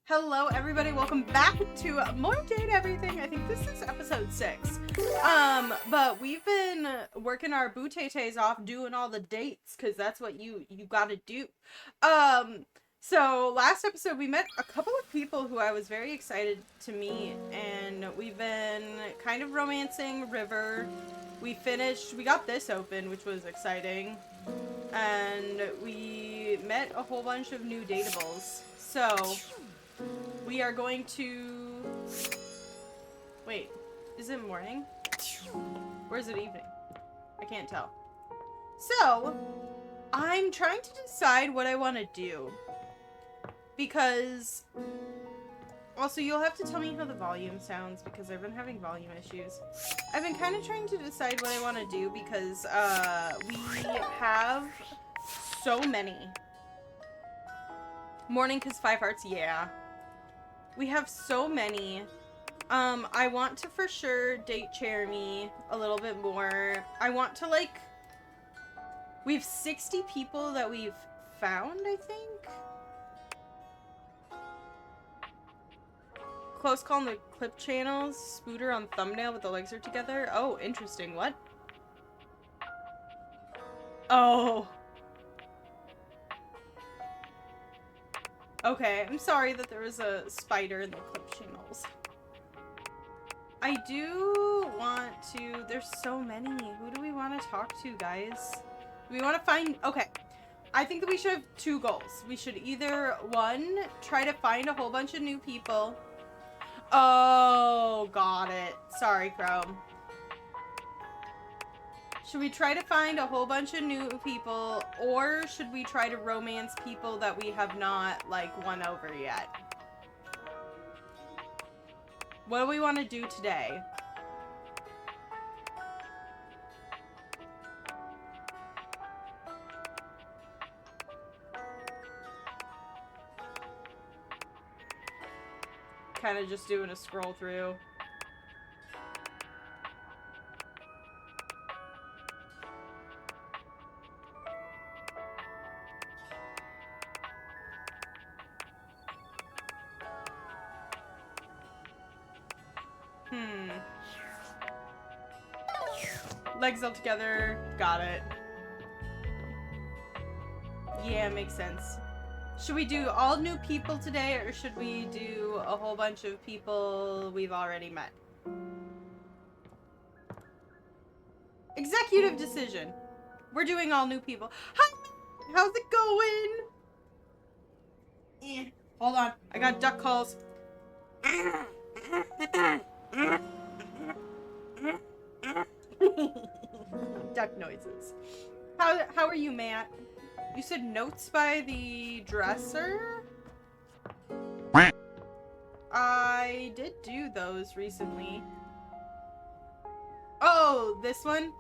Hello everybody, welcome back to More Date Everything. I think this is episode 6. But we've been working our boo-tay-tays off doing all the dates, because that's what you gotta do. So last episode we met a couple of people who I was very excited to meet, and we've been kind of romancing River. We got this open, which was exciting. And we met a whole bunch of new datables. So we are going to... Wait, is it morning? Or is it evening? I can't tell. So, I'm trying to decide what I want to do. Because... Also, you'll have to tell me how the volume sounds, because I've been having volume issues. I've been kind of trying to decide what I want to do, because we have so many. Morning, because 5 hearts, yeah. We have so many. I want to for sure date Jeremy a little bit more. I want to, like... We have 60 people that we've found, I think? Close call on the clip channels. Spooter on thumbnail with the legs are together. Oh, interesting. What? Oh. Okay, I'm sorry that there was a spider in the clip channels. I do want to... There's so many. Who do we want to talk to, guys? Do we want to find... Okay. I think that we should have 2 goals. We should either, 1, try to find a whole bunch of new people. Oh, got it. Sorry, Chrome. Should we try to find a whole bunch of new people, or should we try to romance people that we have not, like, won over yet? What do we want to do today? Kind of just doing a scroll through. Legs all together. Got it. Yeah, makes sense. Should we do all new people today, or should we do a whole bunch of people we've already met? Executive decision. We're doing all new people. Hi, how's it going? Hold on. I got duck calls. Duck noises. How are you, Matt? You said notes by the dresser? I did do those recently. Oh, this one?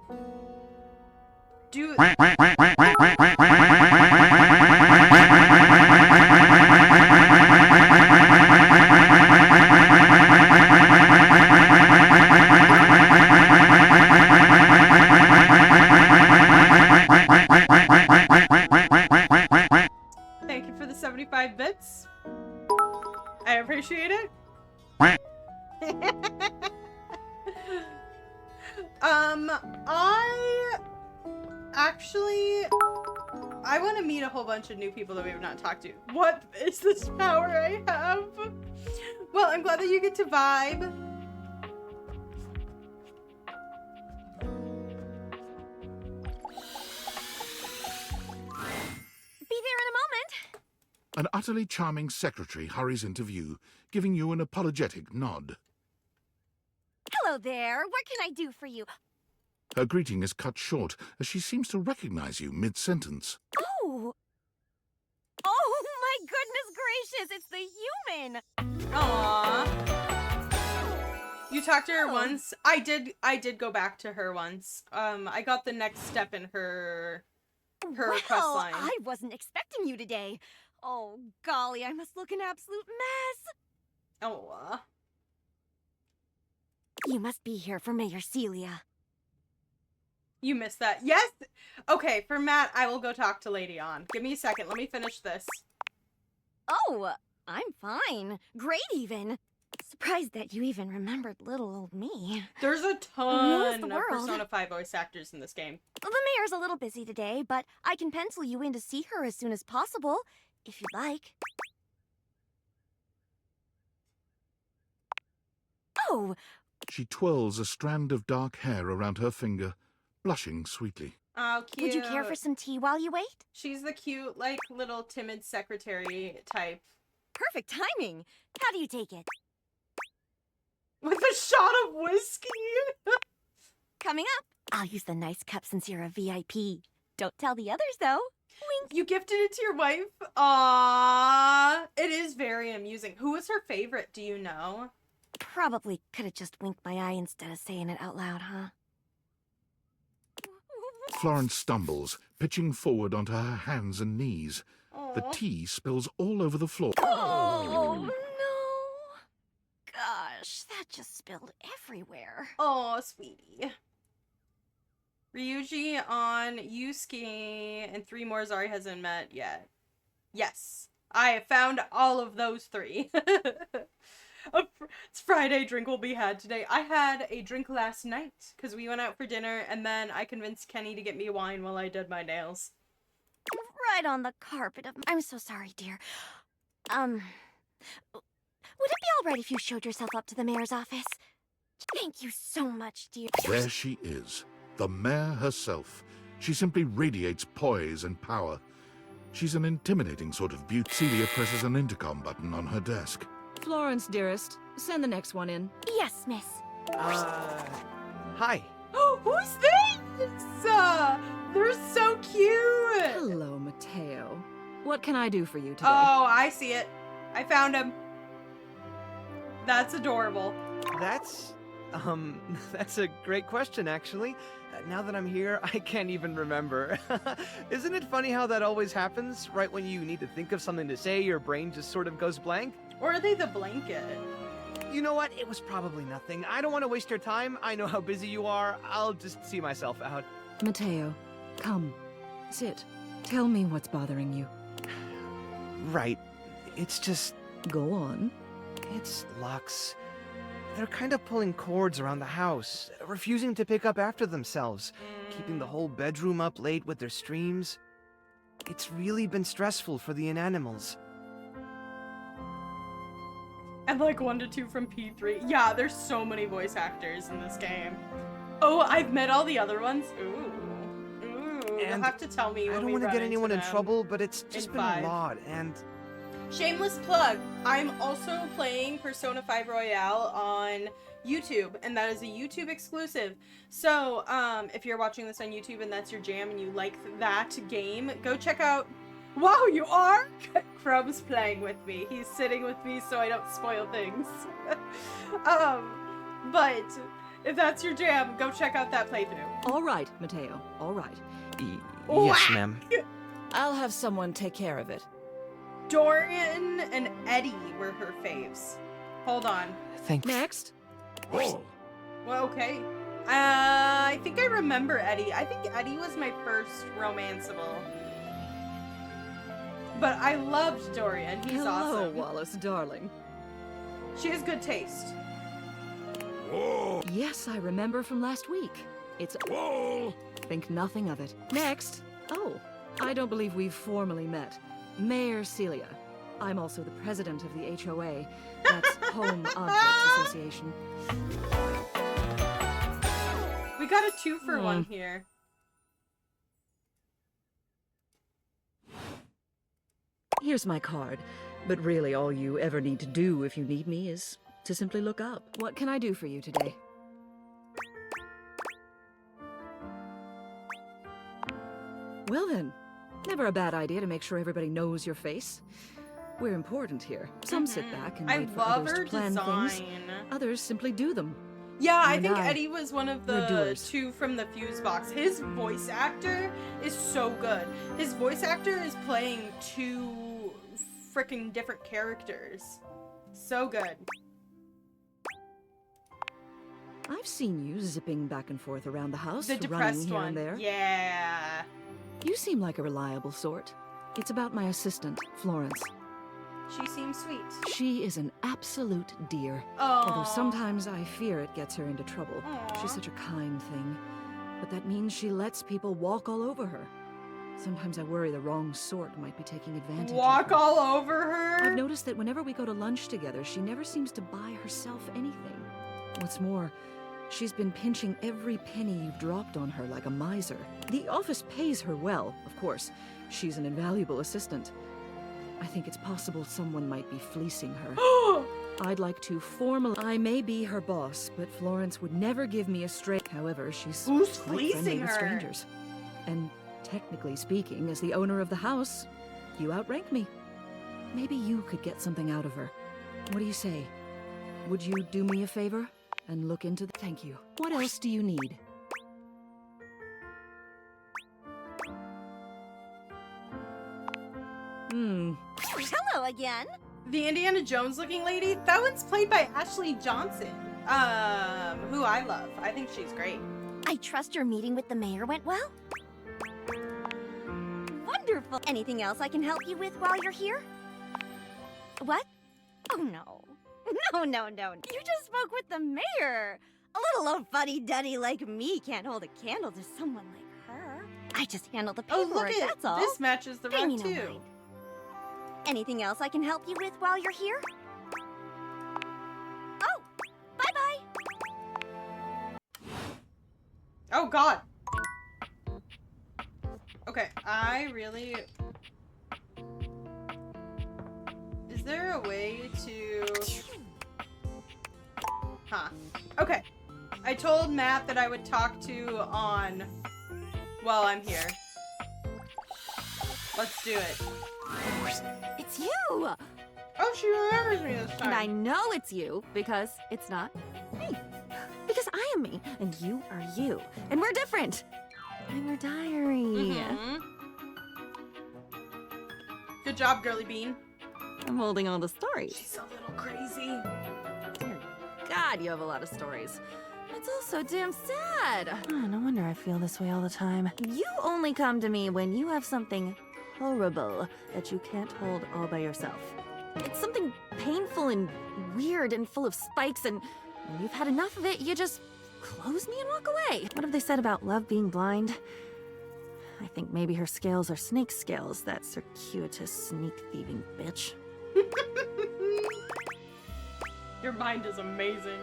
Do... Thank you for the 75 bits. I appreciate it. I want to meet a whole bunch of new people that we have not talked to. What is this power I have? Well, I'm glad that you get to vibe. Be there in a moment. An utterly charming secretary hurries into view, giving you an apologetic nod. Hello there. What can I do for you? Her greeting is cut short, as she seems to recognize you mid-sentence. Oh. Oh my goodness gracious, it's the human. Aww. You talked to her once? I did go back to her once. I got the next step in her quest line. I wasn't expecting you today. Oh, golly, I must look an absolute mess. Oh. You must be here for Mayor Celia. You missed that. Yes! Okay, for Matt, I will go talk to Lady On. Give me a second. Let me finish this. Oh, I'm fine. Great, even. Surprised that you even remembered little old me. There's a Means ton the of world. Persona 5 voice actors in this game. The mayor's a little busy today, but I can pencil you in to see her as soon as possible, if you'd like. Oh, She twirls a strand of dark hair around her finger, blushing sweetly. Oh, cute. would you care for some tea while you wait? She's the cute, like, little timid secretary type. Perfect timing. How do you take it? With a shot of whiskey? Coming up. I'll use the nice cup since you're a VIP. Don't tell the others, though. Wink. You gifted it to your wife? Aww. It is very amusing. Who was her favorite, do you know? Probably could have just winked my eye instead of saying it out loud, huh? Florence stumbles, pitching forward onto her hands and knees. The Aw. tea spills all over the floor. Oh, no. Gosh, that just spilled everywhere. Oh, sweetie. Ryuji on Yusuke and 3 more Zari hasn't met yet. Yes. I have found all of those 3. It's Friday, drink will be had today. I had a drink last night because we went out for dinner and then I convinced Kenny to get me wine while I did my nails. Right on the carpet of... I'm so sorry, dear. Would it be all right if you showed yourself up to the mayor's office? Thank you so much, dear. There she is, the mayor herself. She simply radiates poise and power. She's an intimidating sort of beauty. Celia presses an intercom button on her desk. Florence, dearest, send the next one in. Yes, miss. Hi. Who's this? They're so cute. Hello, Mateo. What can I do for you today? Oh, I see it. I found him. That's adorable. That's a great question, actually. Now that I'm here, I can't even remember. Isn't it funny how that always happens? Right when you need to think of something to say, your brain just sort of goes blank? Or are they the blanket? You know what? It was probably nothing. I don't want to waste your time. I know how busy you are. I'll just see myself out. Mateo, come. Sit. Tell me what's bothering you. Right. It's just... Go on. It's Lux. They're kind of pulling cords around the house, refusing to pick up after themselves, keeping the whole bedroom up late with their streams. It's really been stressful for the inanimals. And like 1 to 2 from P3. Yeah, there's so many voice actors in this game. Oh, I've met all the other ones. Ooh. You'll And have to tell me when I don't we want to run get anyone into in them. trouble, but it's just in been 5. a lot, and... Shameless plug. I'm also playing Persona 5 Royale on YouTube, and that is a YouTube exclusive. So, if you're watching this on YouTube and that's your jam and you like that game, go check out... Wow, you are? Crumb's playing with me. He's sitting with me so I don't spoil things. But if that's your jam, go check out that playthrough. All right, Mateo. All right. Yes, ma'am. I'll have someone take care of it. Dorian and Eddie were her faves. Hold on. Thank you. Next. Oh, Well, okay. I think I remember Eddie. I think Eddie was my first romanceable. But I loved Dorian. He's Hello, awesome. Wallace, darling. She has good taste. whoa, Yes, I remember from last week. It's... whoa. Think nothing of it. Next. Oh, I don't believe we've formally met. Mayor Celia. I'm also the president of the HOA. That's Home Objects Association. We got a 2-for-1 here. Here's my card. But really, all you ever need to do if you need me is to simply look up. What can I do for you today? Well then, never a bad idea to make sure everybody knows your face. We're important here. Some sit back and I wait for love others her to plan design. things. Others simply do them. Yeah, I And think I, Eddie was one of we're the doers. 2 from the Fuse box. His voice actor is so good. His voice actor is playing 2 freaking different characters. So good. I've seen you zipping back and forth around the house, The running depressed here one. and there. Yeah. You seem like a reliable sort. It's about my assistant, Florence. She seems sweet. She is an absolute dear. Oh. Although sometimes I fear it gets her into trouble. Aw. She's such a kind thing. But that means she lets people walk all over her. Sometimes I worry the wrong sort might be taking advantage Walk of her. all over her? I've noticed that whenever we go to lunch together, she never seems to buy herself anything. What's more, she's been pinching every penny you've dropped on her like a miser. The office pays her well, of course. She's an invaluable assistant. I think it's possible someone might be fleecing her. I'd like to formally... I may be her boss, but Florence would never give me a straight... However, she's Who's quite friendly fleecing with her? strangers. And technically speaking, as the owner of the house, you outrank me. Maybe you could get something out of her. What do you say? Would you do me a favor and look into the... Thank you. What else do you need? Hello again. The Indiana Jones looking lady? That one's played by Ashley Johnson. Who I love. I think she's great. I trust your meeting with the mayor went well? Wonderful. Anything else I can help you with while you're here? What? Oh, no. No. You just spoke with the mayor. A little old fuddy-duddy like me can't hold a candle to someone like her. I just handle the Oh, paperwork, look at that's all. this matches the Pay me rug no too. mind. Anything else I can help you with while you're here? Oh, bye-bye. Oh God. Okay, I really... Is there a way to... Huh. Okay. I told Matt that I would talk to on while I'm here. Let's do it. It's you! Oh, she remembers me this time. And I know it's you because it's not me. Because I am me, and you are you. And we're different. I'm your diary. Mhm. Good job, girly bean. I'm holding all the stories. She's a little crazy. Dear God, you have a lot of stories. It's also damn sad. Oh, no wonder I feel this way all the time. You only come to me when you have something horrible that you can't hold all by yourself. It's something painful and weird and full of spikes, and when you've had enough of it, you just close me and walk away. What have they said about love being blind? I think maybe her scales are snake scales, that circuitous, sneak-thieving bitch. Your mind is amazing.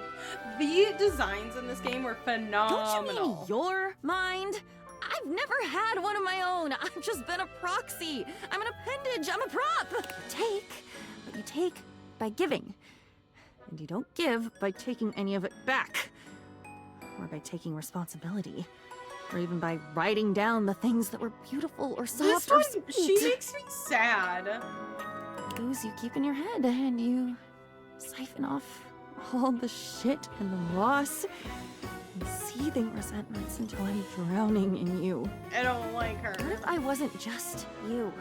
The designs in this game were phenomenal. Don't you mean your mind? I've never had one of my own. I've just been a proxy. I'm an appendage. I'm a prop. You take by giving. And you don't give by taking any of it back. Or by taking responsibility. Or even by writing down the things that were beautiful or soft This or one, sweet. she makes me sad. Those you keep in your head and you siphon off all the shit and the loss and seething resentments until I'm drowning in you. I don't like her. What if I wasn't just you?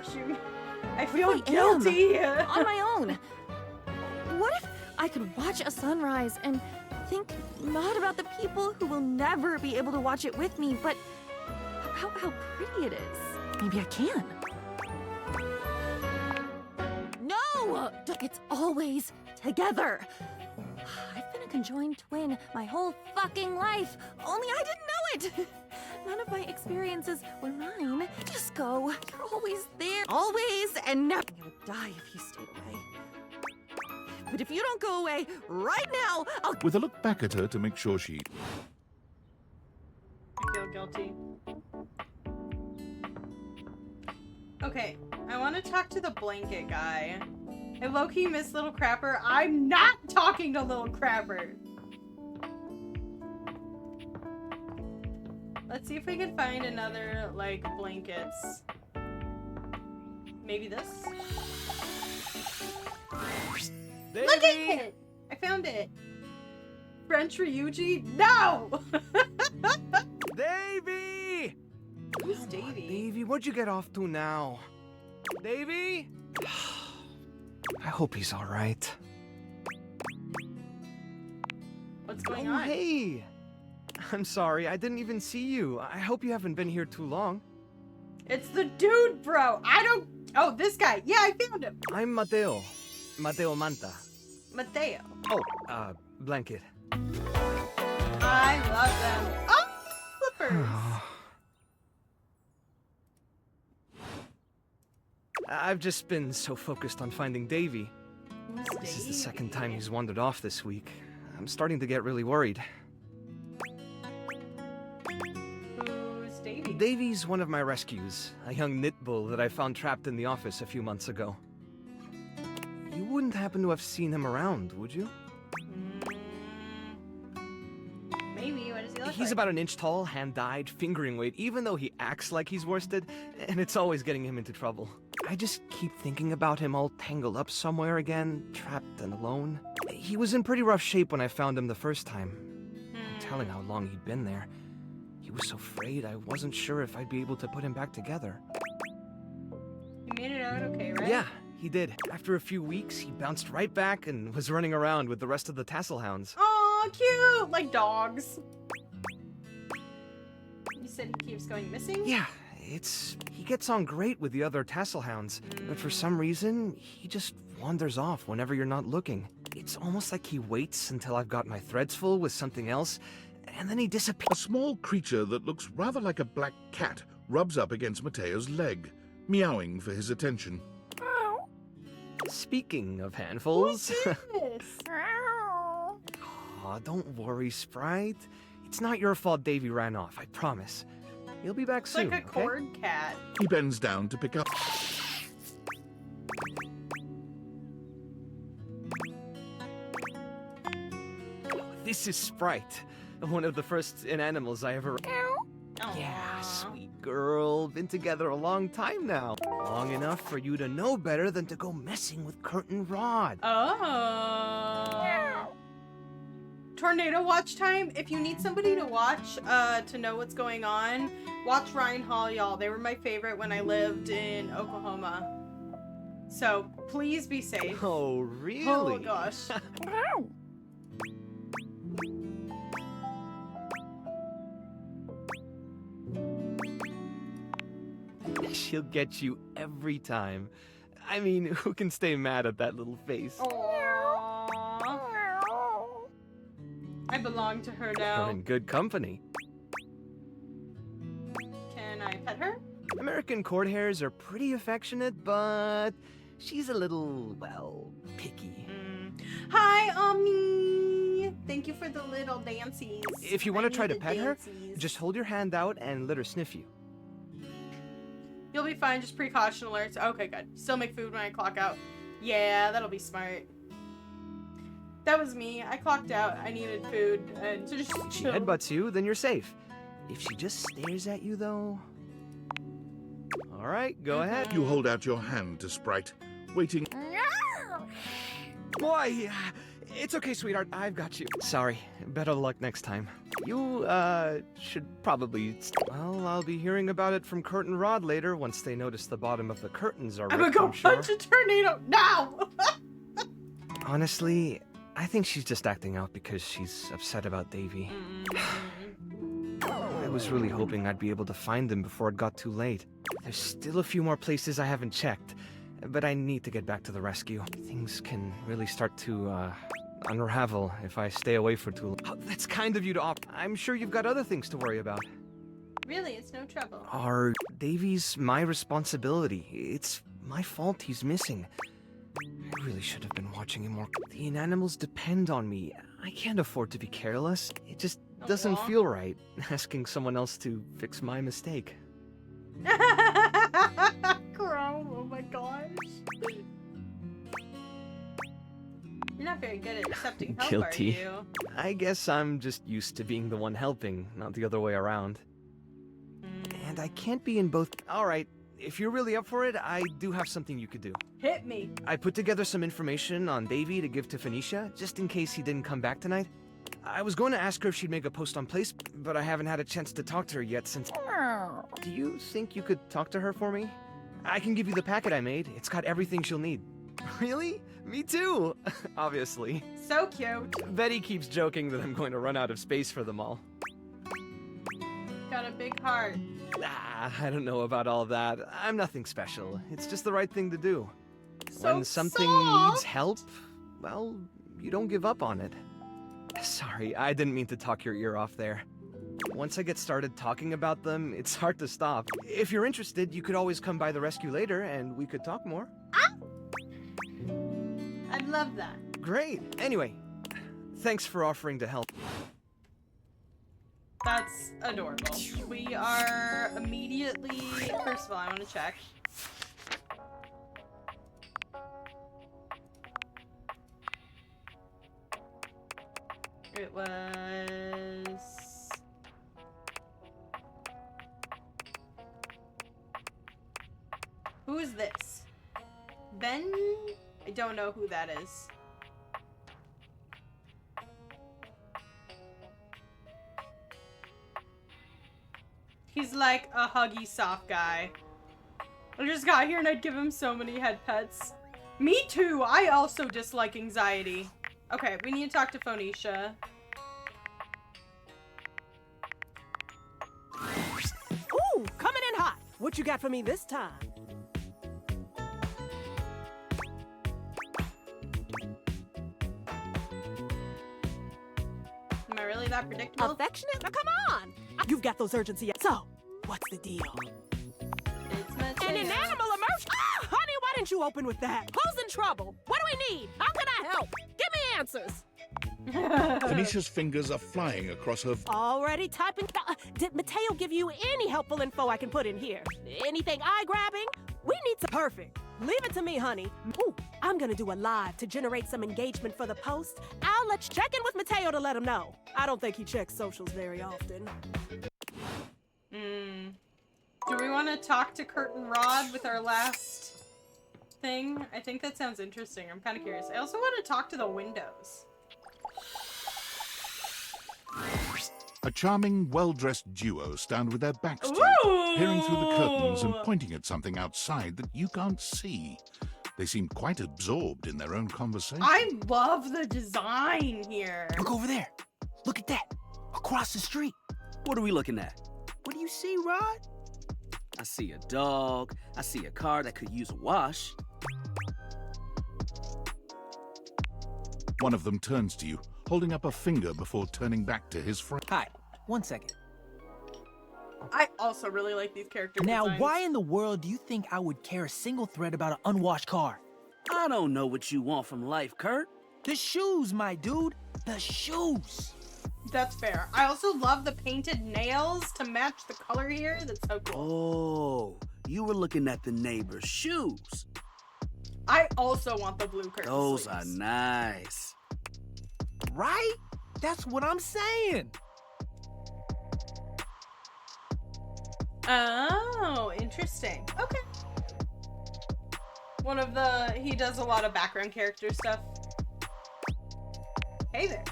I feel I am. guilty. On my own. What if I could watch a sunrise and think not about the people who will never be able to watch it with me, but about how pretty it is? Maybe I can. No! It's always together. I've been a conjoined twin my whole fucking life, only I didn't know it. None of my experiences were mine. Just go. You're always there. Always and never. I would die if you stayed away. But if you don't go away right now, I'll... With a look back at her to make sure she... I feel guilty. Okay, I want to talk to the blanket guy. I low-key miss Little Crapper. I'm not talking to Little Crapper. Let's see if we can find another, like, blankets. Maybe this? Davey! Look at it! I found it. French Ryuji? No! Davey! Who's Come on, Davey? Davey, what'd you get off to now? Davey? I hope he's all right. What's going Oh, on? hey! I'm sorry, I didn't even see you. I hope you haven't been here too long. It's the dude, bro. I don't... Oh, this guy. Yeah, I found him. I'm Mateo. Mateo Manta. Mateo. Oh, blanket. I love them. Oh, slippers. I've just been so focused on finding Davy. This is the second time he's wandered off this week. I'm starting to get really worried. Who's Davy? Davy's one of my rescues, a young knit bull that I found trapped in the office a few months ago. You wouldn't happen to have seen him around, would you? Maybe. What does he look He's like? about an inch tall, hand-dyed, fingering weight, even though he acts like he's worsted, and it's always getting him into trouble. I just keep thinking about him all tangled up somewhere again, trapped and alone. He was in pretty rough shape when I found him the first time. No telling how long he'd been there. He was so frayed I wasn't sure if I'd be able to put him back together. He made it out okay, right? Yeah, he did. After a few weeks, he bounced right back and was running around with the rest of the tassel hounds. Aw, cute! Like dogs. You said he keeps going missing? Yeah, he gets on great with the other tassel hounds, but for some reason, he just wanders off whenever you're not looking. It's almost like he waits until I've got my threads full with something else, and then he A disappears. small creature that looks rather like a black cat rubs up against Mateo's leg, meowing for his attention. Speaking of handfuls... Yes. Aw, don't worry, Sprite. It's not your fault Davy ran off, I promise. He'll be back It's soon, like a okay? cord cat. He bends down to pick up. This is Sprite, one of the first inanimals I ever... Aw. Yeah, sweet girl. Been together a long time now. Long enough for you to know better than to go messing with Curtain Rod. Oh. Tornado watch time. If you need somebody to watch, to know what's going on, watch Ryan Hall, y'all. They were my favorite when I lived in Oklahoma. So please be safe. Oh, really? Oh gosh. She'll get you every time. I mean, who can stay mad at that little face? Aww. I belong to her You're now. in good company. Can I pet her? American court hares are pretty affectionate, but she's a little, well, picky. Hi, Omni. Thank you for the little dancies. If you want to I try to need the pet her, dancies. just hold your hand out and let her sniff you. You'll be fine, just precaution alerts. Okay, good. Still make food when I clock out. Yeah, that'll be smart. That was me. I clocked out. I needed food and to just If she chill. headbutts you, then you're safe. If she just stares at you, though... Alright, go ahead. You hold out your hand to Sprite, waiting. Boy, it's okay, sweetheart. I've got you. Sorry. Better luck next time. You, should probably... Well, I'll be hearing about it from Curtain Rod later once they notice the bottom of the curtains are I'm gonna ripped, go I'm sure. punch a tornado now. Honestly, I think she's just acting out because she's upset about Davy. I was really hoping I'd be able to find him before it got too late. There's still a few more places I haven't checked, but I need to get back to the rescue. Things can really start to, unravel if I stay away for too long. Oh, that's kind of you to opt. I'm sure you've got other things to worry about. Really, it's no trouble. Are Davy's my responsibility? It's my fault he's missing. I really should have been watching him more. The inanimals depend on me. I can't afford to be careless. It just doesn't Aw. feel right, asking someone else to fix my mistake. Crow, oh my gosh. You're not very good at accepting help, Guilty. are you? I guess I'm just used to being the one helping, not the other way around. And I can't be in both... Alright, if you're really up for it, I do have something you could do. Hit me. I put together some information on Davy to give to Phoenicia, just in case he didn't come back tonight. I was going to ask her if she'd make a post on Place, but I haven't had a chance to talk to her yet since... Do you think you could talk to her for me? I can give you the packet I made. It's got everything she'll need. Really? Me too! Obviously. So cute. Betty keeps joking that I'm going to run out of space for them all. Got a big heart. I don't know about all that. I'm nothing special. It's just the right thing to do. So when something soft. needs help, well, you don't give up on it. Sorry, I didn't mean to talk your ear off there. Once I get started talking about them, it's hard to stop. If you're interested, you could always come by the rescue later and we could talk more. I'd love that. Great. Anyway, thanks for offering to help. That's adorable. We are immediately... First of all, I want to check. It was... Who is this? Ben? I don't know who that is. He's like a huggy, soft guy. I just got here and I'd give him so many head pets. Me too! I also dislike anxiety. Okay, we need to talk to Phoenicia. Ooh, coming in hot. What you got for me this time? Am I really that predictable? Affectionate? Now come on. You've got those urgency. So, what's the deal? It's Mateo. An animal emerged. Ah, honey, why didn't you open with that? Who's in trouble? What do we need? How can I help? Give me answers. Phoenicia's fingers are flying across her... Already typing. Did Mateo give you any helpful info I can put in here? Anything eye-grabbing? We need some perfect. Leave it to me, honey. Ooh, I'm gonna do a live to generate some engagement for the post. I'll let you check in with Mateo to let him know. I don't think he checks socials very often. Do we want to talk to Kurt and Rod with our last thing? I think that sounds interesting. I'm kind of curious. I also want to talk to the windows. A charming, well-dressed duo stand with their backs to Ooh! you, peering through the curtains and pointing at something outside that you can't see. They seem quite absorbed in their own conversation. I love the design here. Look over there. Look at that. Across the street. What are we looking at? What do you see, Rod? I see a dog. I see a car that could use a wash. One of them turns to you, holding up a finger before turning back to his friend. Hi. 1 second. I also really like these character Now, designs. why in the world do you think I would care a single thread about an unwashed car? I don't know what you want from life, Kurt. The shoes, my dude. The shoes. That's fair. I also love the painted nails to match the color here. That's so cool. Oh, you were looking at the neighbor's shoes. I also want the blue curtain Those are sleeves. nice. Right? That's what I'm saying. Oh, interesting. Okay. He does a lot of background character stuff. Hey there.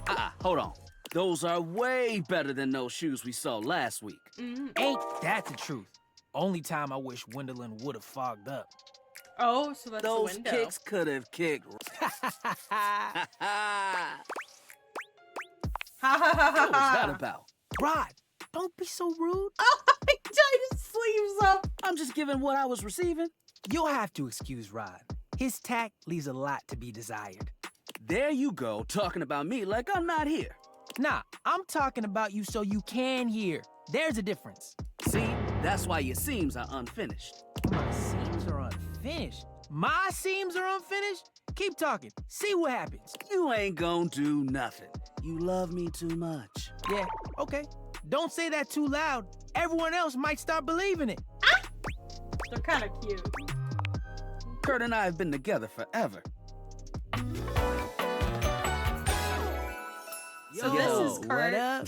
Hold on. Those are way better than those shoes we saw last week. Ain't that the truth? Only time I wish Gwendolyn would have fogged up. Oh, so that's Those the window. kicks could have kicked. Ha ha ha What was that ha. about? Rod, don't be so rude. Oh, he tied his sleeves up. I'm just giving what I was receiving. You'll have to excuse Rod. His tact leaves a lot to be desired. There you go, talking about me like I'm not here. Nah, I'm talking about you so you can hear. There's a difference. See, that's why your seams are unfinished. My seams are unfinished. My seams are unfinished? Keep talking. See what happens. You ain't gonna do nothing. You love me too much. Yeah, okay. Don't say that too loud. Everyone else might start believing it. They're kind of cute. Kurt and I have been together forever. So this is Kurt. What up?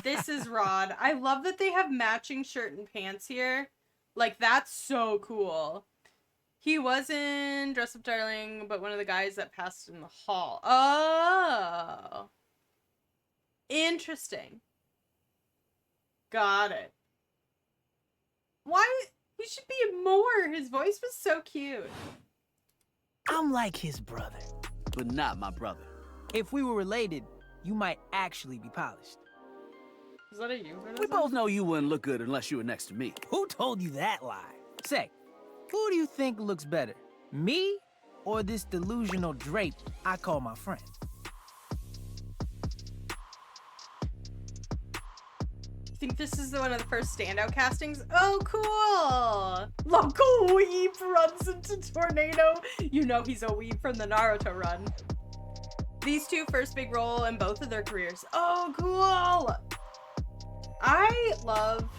This is Rod. I love that they have matching shirt and pants here. Like, that's so cool. He was in Dress Up Darling, but one of the guys that passed in the hall. Oh. Interesting. Got it. Why? He should be more. His voice was so cute. I'm like his brother. But not my brother. If we were related, you might actually be polished. Is that a you? We both know you wouldn't look good unless you were next to me. Who told you that lie? Say, who do you think looks better, me or this delusional drape I call my friend? I think this is one of the first standout castings. Oh, cool! Local weeb runs into tornado. You know he's a weeb from the Naruto run. These two first big role in both of their careers. Oh, cool! I love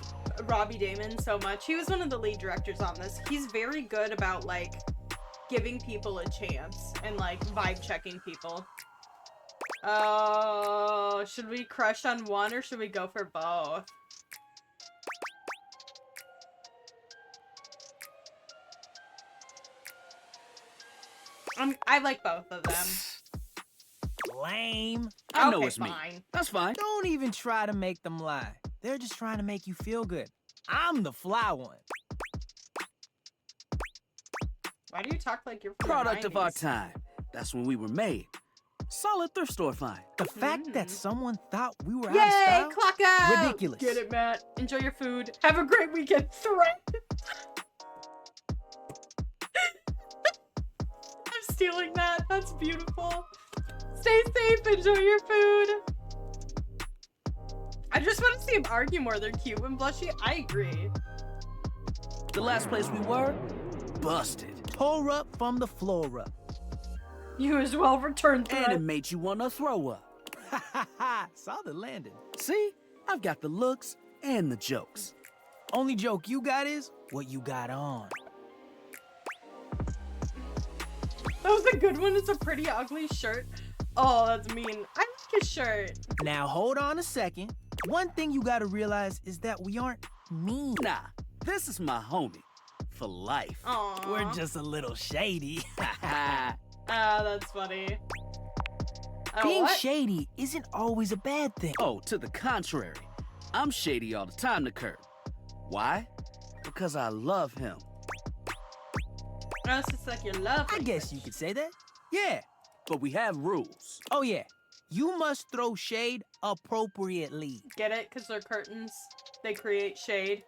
Robbie Daymond so much. He was one of the lead directors on this. He's very good about, like, giving people a chance and, like, vibe checking people. Oh, should we crush on one or should we go for both? I like both of them. Lame. I know Okay, it's me. fine. That's fine. Don't even try to make them lie. They're just trying to make you feel good. I'm the fly one. Why do you talk like you're from the Product of our 90s? time. That's when we were made. Solid thrift store find. The fact that someone thought we were out of Yay! style? Clock out! Ridiculous. Get it, Matt. Enjoy your food. Have a great weekend. Threat. I'm stealing that. That's beautiful. Stay safe. Enjoy your food. I just want to see him argue more. They're cute and blushy. I agree. The last place we were, busted. Tore up from the floor up. You as well return And threat. it made you want to throw up. Ha ha ha! Saw the landing. See? I've got the looks and the jokes. Only joke you got is what you got on. That was a good one. It's a pretty ugly shirt. Oh, that's mean. I like his shirt. Now hold on a second. One thing you gotta realize is that we aren't mean. Nah, this is my homie. For life. Aww. We're just a little shady. Ah, that's funny. Being What? shady isn't always a bad thing. Oh, to the contrary. I'm shady all the time to Kurt. Why? Because I love him. Oh, it's just like your love. I guess you could say that. Yeah. But we have rules. Oh yeah. You must throw shade appropriately. Get it? Because they're curtains. They create shade.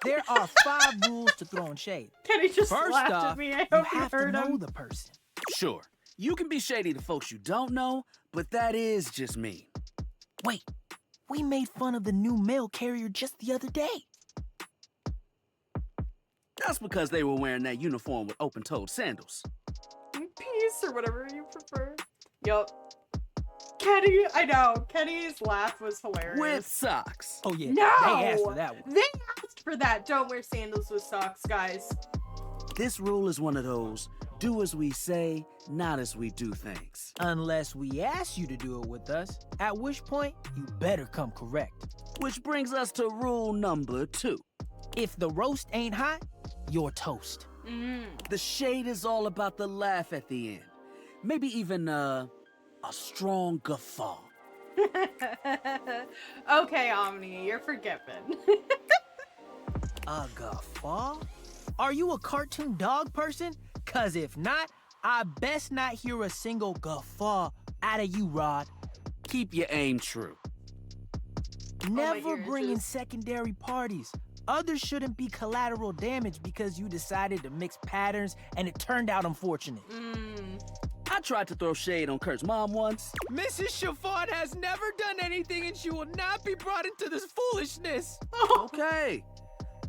There are 5 rules to throwing shade. Kenny just First laughed off, at me. I you hope you have to heard know him. the person. Sure, you can be shady to folks you don't know, but that is just mean. Wait, we made fun of the new mail carrier just the other day. That's because they were wearing that uniform with open-toed sandals. Peace or whatever you prefer. Yup. Kenny, I know. Kenny's laugh was hilarious. With socks. Oh yeah, No! they asked for that one. They asked for that. Don't wear sandals with socks, guys. This rule is one of those, do as we say, not as we do things. Unless we ask you to do it with us, at which point you better come correct. Which brings us to rule number 2. If the roast ain't hot, you're toast. The shade is all about the laugh at the end. Maybe even, a strong guffaw. Okay, Omni, you're forgiven. A guffaw? Are you a cartoon dog person? Cause if not, I best not hear a single guffaw out of you, Rod. Keep your aim true. Never ear bring in itches. secondary parties. Others shouldn't be collateral damage because you decided to mix patterns and it turned out unfortunate. I tried to throw shade on Kurt's mom once. Mrs. Chiffon has never done anything and she will not be brought into this foolishness. Okay.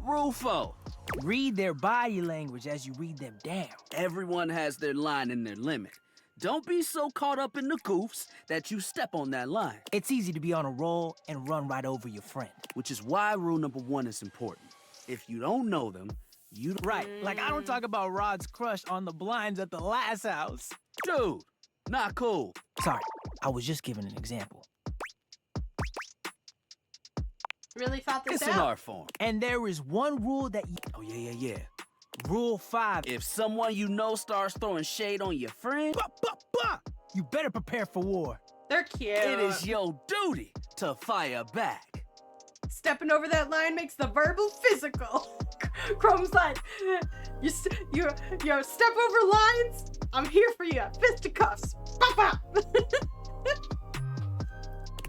Rule 4. Read their body language as you read them down. Everyone has their line and their limit. Don't be so caught up in the goofs that you step on that line. It's easy to be on a roll and run right over your friend. Which is why rule number 1 is important. If you don't know them, you don't... Right, like I don't talk about Rod's crush on the blinds at the last house. Dude, not cool. Sorry, I was just giving an example. Really thought this It's an out. art form. And there is one rule that you... Oh, yeah. Rule 5. If someone you know starts throwing shade on your friend, You better prepare for war. They're cute. it is your duty to fire back. Stepping over that line makes the verbal physical. Chrome's like, you step over lines, I'm here for you. Fisticuffs. Pop pop.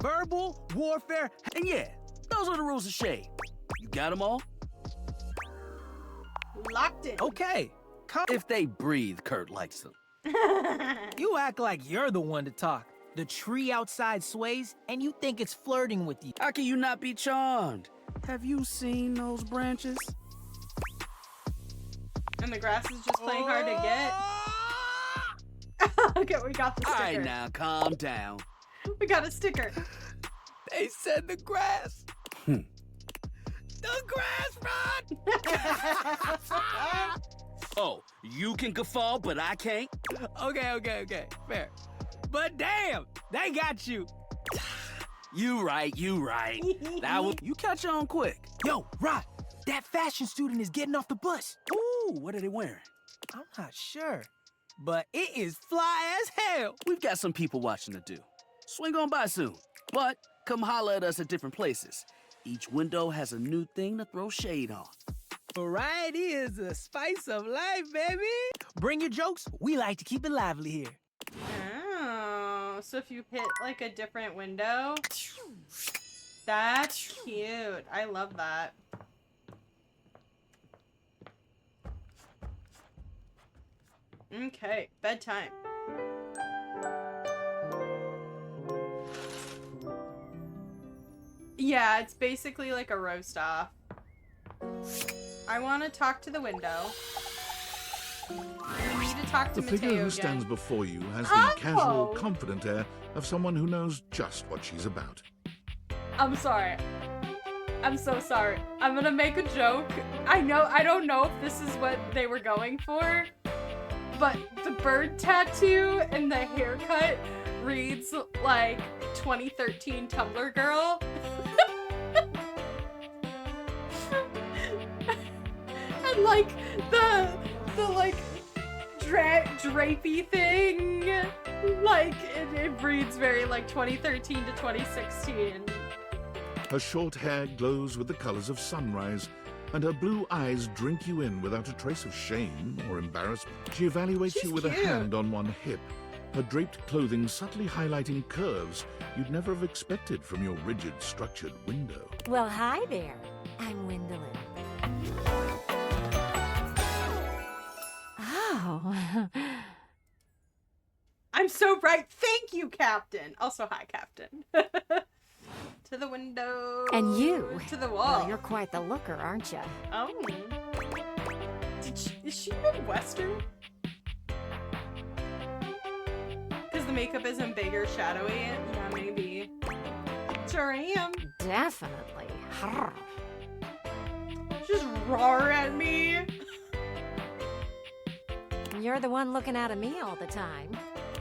Verbal warfare. And yeah, those are the rules of shade. You got them all? Locked in. Okay. If they breathe, Kurt likes them. You act like you're the one to talk. The tree outside sways, and you think it's flirting with you. How can you not be charmed? Have you seen those branches? And the grass is just playing hard to get. Okay, we got the sticker. All right, now, calm down. We got a sticker. They said the grass. The grass, run! Oh, you can guffaw, but I can't? Okay. Fair. But damn, they got you. You right. That was... You catch on quick. Yo, Rod, that fashion student is getting off the bus. Ooh, what are they wearing? I'm not sure, but it is fly as hell. We've got some people watching to do. Swing on by soon. But come holler at us at different places. Each window has a new thing to throw shade on. Variety is the spice of life, baby. Bring your jokes. We like to keep it lively here. Oh, so if you hit like a different window, that's cute. I love that. Okay, bedtime. Yeah, it's basically like a roast off. I want to talk to the window. We need to talk to The figure Mateo who stands again. before you has the Oh! casual, confident air of someone who knows just what she's about. I'm sorry. I'm so sorry. I'm gonna make a joke. I don't know if this is what they were going for, but the bird tattoo and the haircut reads like 2013 Tumblr girl. And like the like drapey thing, like it reads very like 2013 to 2016. Her short hair glows with the colors of sunrise, and her blue eyes drink you in without a trace of shame or embarrassment. She evaluates She's you with a cute. hand on one hip, her draped clothing subtly highlighting curves you'd never have expected from your rigid, structured window. Well, hi there. I'm Gwendolyn. Oh. I'm so right. Thank you, Captain. Also, hi, Captain. To the window. And you. To the wall. Well, you're quite the looker, aren't you? Oh. Is she Midwestern? Because the makeup isn't big or shadowy? Yeah, maybe. Sure am. Definitely. Harr. Just roar at me. You're the one looking out at me all the time.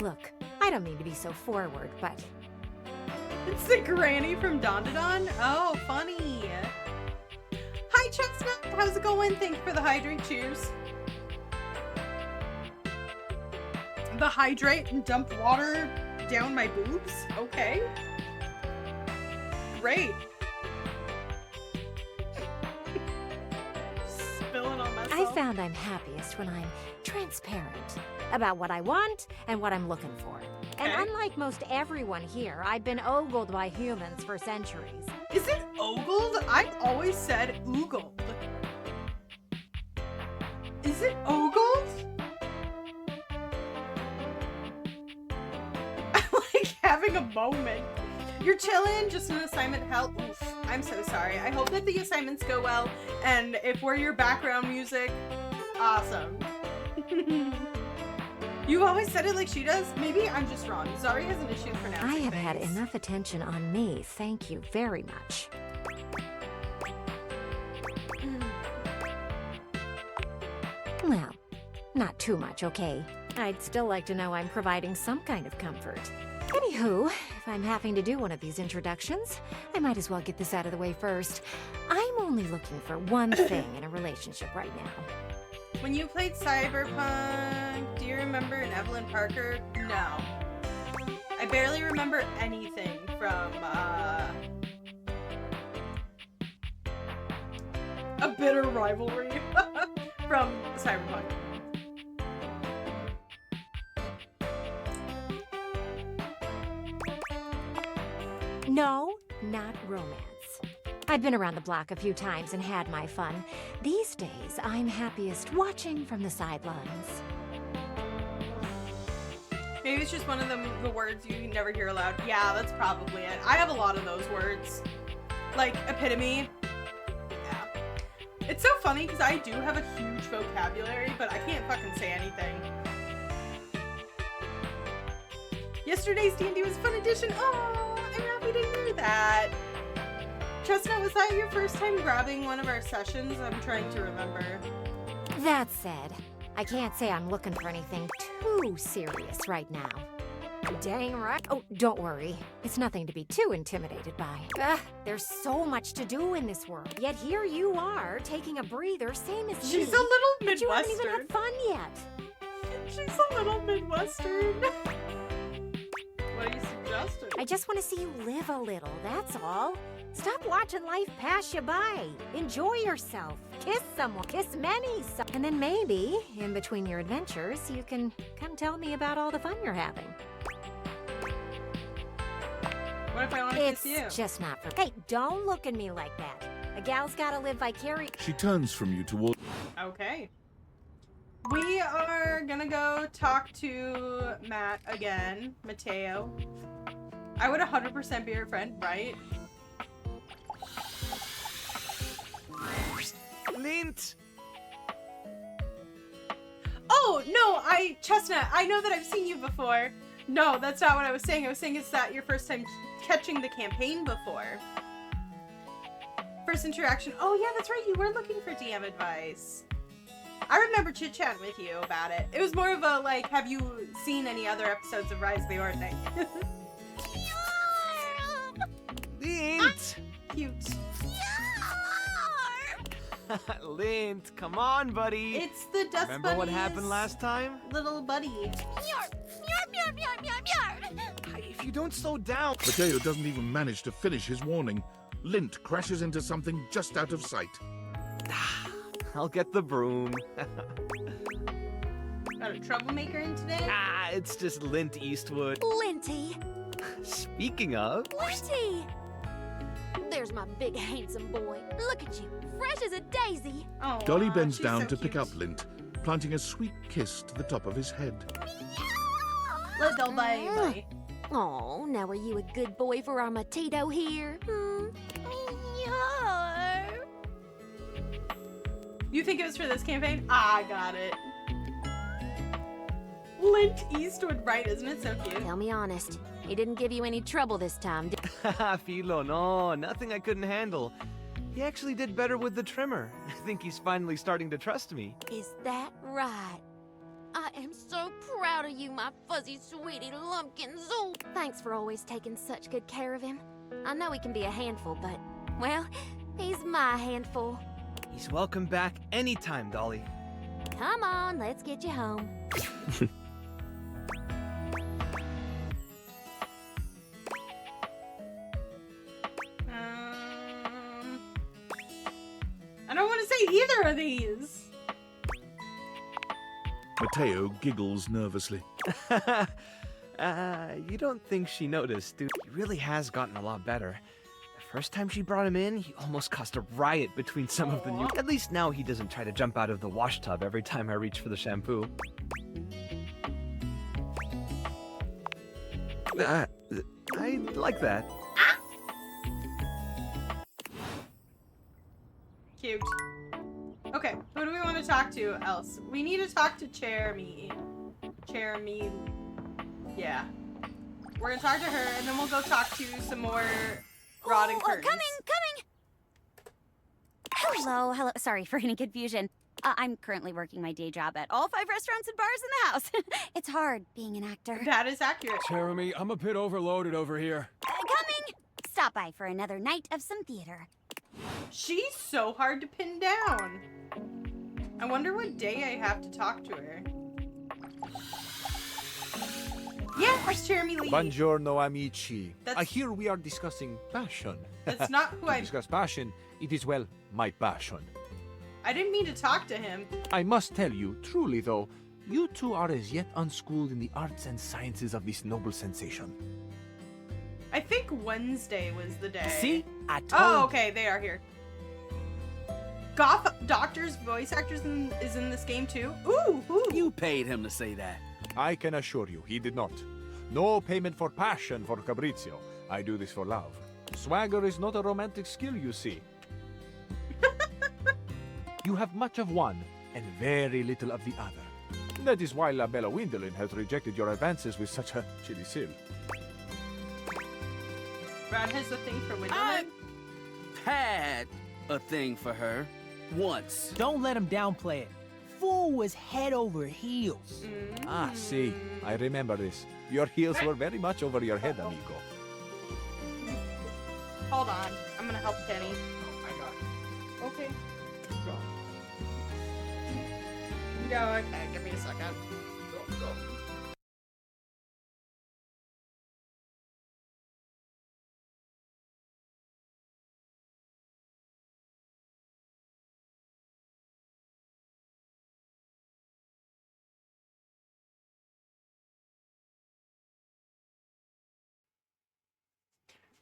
Look, I don't mean to be so forward, but... It's the granny from Don to Don? Oh, funny. Hi, Chestnut. How's it going? Thank you for the hydrate. Cheers. The hydrate and dump water down my boobs? Okay. Great. Spilling on myself. I found I'm happiest when I'm transparent about what I want and what I'm looking for. And Okay. unlike most everyone here, I've been ogled by humans for centuries. Is it ogled? I've always said oogled. Is it ogled? I'm like having a moment. You're chilling, just an assignment help. Oof, I'm so sorry. I hope that the assignments go well, and if we're your background music, awesome. You always said it like she does. Maybe I'm just wrong. Zari has an issue pronouncing I have had things. enough attention on me, thank you very much. Well, not too much, okay? I'd still like to know I'm providing some kind of comfort. Anywho, if I'm having to do one of these introductions, I might as well get this out of the way first. I'm only looking for one thing in a relationship right now. When you played Cyberpunk, do you remember an Evelyn Parker? No. I barely remember anything from, a bitter rivalry from Cyberpunk. No, not romance. I've been around the block a few times and had my fun. These days, I'm happiest watching from the sidelines. Maybe it's just one of the words you never hear aloud. Yeah, that's probably it. I have a lot of those words. Like, epitome. Yeah. It's so funny because I do have a huge vocabulary, but I can't fucking say anything. Yesterday's D&D was a fun edition. Oh, I'm happy to hear that. Chestnut, was that your first time grabbing one of our sessions? I'm trying to remember. That said, I can't say I'm looking for anything too serious right now. Dang right. Oh, don't worry. It's nothing to be too intimidated by. There's so much to do in this world. Yet here you are, taking a breather, same as me. She's a little Midwestern. But you haven't even had fun yet. She's a little Midwestern. What are you suggesting? I just want to see you live a little, that's all. Stop watching life pass you by. Enjoy yourself. Kiss someone. Kiss many. And then maybe, in between your adventures, you can come tell me about all the fun you're having. What if I want to kiss you? It's just not for... Hey, don't look at me like that. A gal's gotta live vicariously. She turns from you toward... Okay. We are gonna go talk to Matt again. Mateo. I would 100% be your friend, right? Lint! Oh, no, Chestnut, I know that I've seen you before. No, that's not what I was saying. I was saying it's that your first time catching the campaign before. First interaction. Oh, yeah, that's right. You were looking for DM advice. I remember chit-chatting with you about it. It was more of a, like, have you seen any other episodes of Rise of the Ordinary? Lint! Cute. Lint, come on, buddy. It's the Dust Remember what Bunny's happened last time? little buddy. If you don't slow down... Mateo doesn't even manage to finish his warning. Lint crashes into something just out of sight. I'll get the broom. Got a troublemaker in today? It's just Lint Eastwood. Linty. Speaking of... Linty! There's my big handsome boy. Look at you, fresh as a daisy. Oh, Dolly bends she's down so to pick cute. up Lint, planting a sweet kiss to the top of his head. Little baby. Oh, now are you a good boy for our Matito here? You think it was for this campaign? I got it. Lint Eastwood, right? Isn't it so cute? Tell me honest, he didn't give you any trouble this time, did Philo, no, nothing I couldn't handle. He actually did better with the trimmer. I think he's finally starting to trust me. Is that right? I am so proud of you, my fuzzy sweetie lumpkins. Oh, thanks for always taking such good care of him. I know he can be a handful, but, well, he's my handful. He's welcome back anytime, Dolly. Come on, let's get you home. I don't want to say either of these. Mateo giggles nervously. You don't think she noticed, dude? He really has gotten a lot better. The first time she brought him in, he almost caused a riot between some of the new... At least now he doesn't try to jump out of the wash tub every time I reach for the shampoo. I like that. Cute. Okay, who do we want to talk to else? We need to talk to Jeremy. Jeremy. Yeah. We're gonna talk to her, and then we'll go talk to some more rotting curtains. Coming! Hello. Sorry for any confusion. I'm currently working my day job at all 5 restaurants and bars in the house. It's hard being an actor. That is accurate. Jeremy, I'm a bit overloaded over here. Coming! Stop by for another night of some theater. She's so hard to pin down. I wonder what day I have to talk to her. Yeah, that's Jeremy Lee. Buongiorno, amici. I That's- hear we are discussing passion. That's not who I... Discuss passion. It is, well, my passion. I didn't mean to talk to him. I must tell you, truly though, you two are as yet unschooled in the arts and sciences of this noble sensation. I think Wednesday was the day. See? I told Oh, you. okay, they are here. Goth Doctor's voice actors is in this game too. Ooh, ooh. You paid him to say that. I can assure you, he did not. No payment for passion for Fabrizio. I do this for love. Swagger is not a romantic skill, you see. You have much of one and very little of the other. That is why La Bella Windolin has rejected your advances with such a chilly seal. Brad has the thing for Windowland. I had a thing for her once. Don't let him downplay it. Fool was head over heels. Ah, see. I remember this. Your heels were very much over your head, amigo. Hold on, I'm gonna help Kenny. I got it. Okay. Go. Yeah, okay, give me a second. Go.